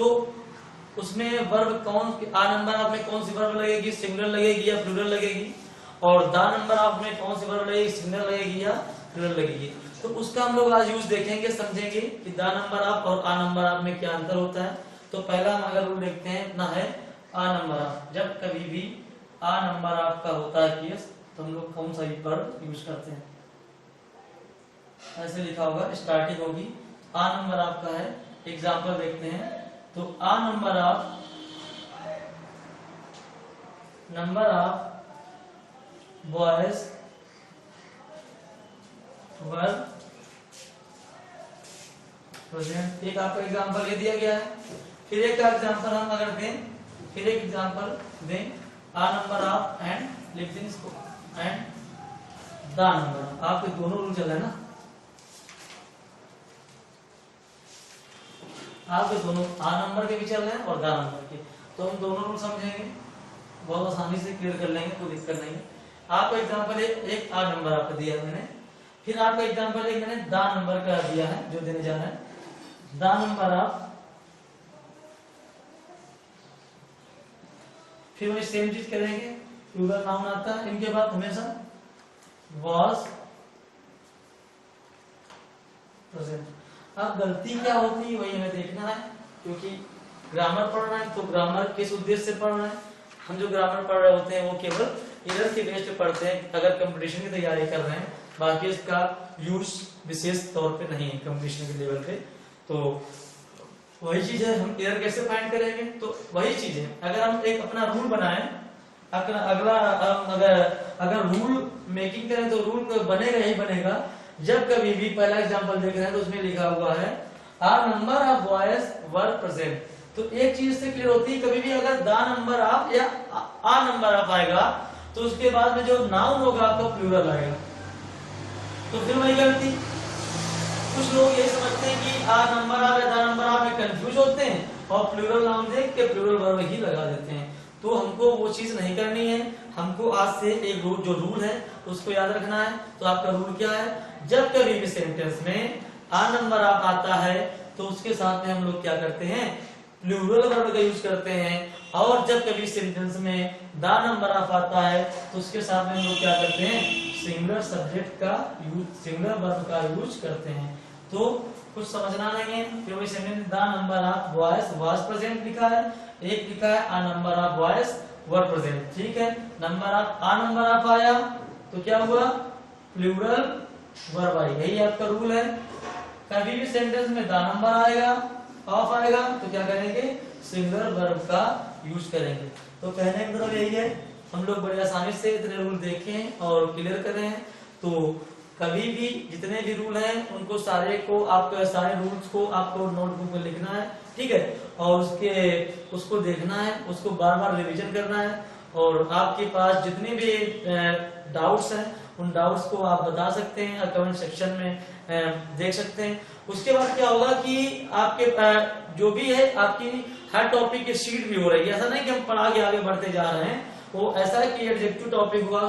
A: उसमें वर्ब कौन, आ नंबर ऑफ में कौन सी वर्ब लगेगी, सिंगुलर लगेगी या प्लूरल लगेगी, और द नंबर ऑफ में कौन सी वर्ब लगेगी, सिंगुलर लगेगी या प्लूरल लगेगी। तो उसका हम लोग आज यूज देखेंगे, समझेंगे कि द नंबर ऑफ और आ नंबर ऑफ में क्या अंतर होता है। तो पहला हम अगर रूल देखते हैं ना है आ नंबर ऑफ, जब कभी भी आ नंबर ऑफ का होता है केस तो हम लोग कौन सा वर्ब यूज करते हैं, ऐसे लिखा होगा, स्टार्टिंग होगी आ नंबर ऑफ का है। एग्जांपल देखते हैं, तो a number of boys were present, एक आपका एग्जांपल ये दिया गया है। फिर एक का एग्जांपल हम अगर दें, फिर एक एग्जांपल दें, आ नंबर ऑफ एंड लिख दें इसको एंड द नंबर, आपके दोनों रूल चल रहे हैं ना, आपके दोनों आ नंबर के भी चल रहे हैं और द नंबर के, तो हम दोनों रूल समझेंगे, बहुत आसानी से क्लियर कर लेंगे, कोई दिक्कत नहीं है। आपका एग्जांपल एक आ नंबर आपको दिया है मैंने, फिर आपका एग्जांपल एक मैंने द नंबर का दिया है जो देने जा रहा है, द नंबर ऑफ, फिर वही सेम चीज करेंगे, प्लूरल नाउन आता है इनके बाद हमेशा was प्रेजेंट। अब गलती क्या होती है वही हमें देखना है, क्योंकि ग्रामर पढ़ना है तो ग्रामर किस उद्देश्य से पढ़ना है। हम जो ग्रामर पढ़ रहे होते हैं वो केवल इधर के बेस पे पढ़ते हैं अगर कंपटीशन की तैयारी कर रहे हैं, बाकी इसका यूज विशेष तौर पे नहीं है कंपटीशन के लेवल पे। तो वही चीज है, हम एरर कैसे फाइंड करेंगे, तो वही चीज है, अगर हम एक अपना रूल बनाएं, अगर रूल मेकिंग करें तो रूल बनेगा ही बनेगा। जब कभी भी पहला एग्जांपल देख रहे हैं तो उसमें लिखा हुआ है a number of boys were present, तो एक चीज से क्लियर होती है, कभी भी अगर द नंबर ऑफ या आ नंबर ऑफ आएगा तो उसके बाद में जो नाउन होगा आपका प्लूरल आएगा। तो फिर वही गलती, कुछ लोग ये समझते हैं कि आ नंबर ऑफ या द नंबर ऑफ में कंफ्यूज होते हैं और प्लूरल नाउन देख के प्लूरल वर्ब ही लगा देते हैं। तो हमको वो चीज नहीं करनी है। हमको आज से एक रूल है उसको याद रखना है। तो आपका रूल क्या है, जब कभी भी सेंटेंस में आ नंबर ऑफ आता है तो उसके साथ में हम लोग क्या करते हैं, प्लूरल वर्ब का यूज करते हैं। और जब कभी सेंटेंस में द नंबर ऑफ आता है तो उसके साथ में हम लोग क्या करते हैं, सिंगुलर सब्जेक्ट का यूज, सिंगुलर वर्ब का यूज करते हैं। तो कुछ समझना नहीं है, फिर वही sentence the number of boys was present लिखा है, एक लिखा है a number of boys were present, ठीक है। Number of a number of आया तो क्या हुआ, प्लूरल वर्ब आई, यही आपका रूल है। कभी भी सेंटेंस में द नंबर आएगा ऑफ आएगा तो क्या करेंगे, सिंगुलर वर्ब का यूज करेंगे। तो कहने का मतलब यही है, हम लोग बड़ी आसानी से इतने रूल देखें और क्लियर करें। तो कभी भी जितने भी रूल हैं उनको सारे को आपको, सारे रूल्स को आपको नोटबुक में लिखना है, ठीक है। और उसको देखना है, उसको बार बार रिवीजन करना है। और आपके पास जितने भी डाउट्स हैं उन डाउट्स को आप बता सकते हैं, कमेंट सेक्शन में देख सकते हैं। उसके बाद क्या होगा कि आपके जो भी है आपकी हर टॉपिक की शीट भी हो रही है। ऐसा नहीं कि हम पढ़ा के आगे बढ़ते जा रहे हैं, वो ऐसा है कि एग्जेक्टिव टॉपिक हुआ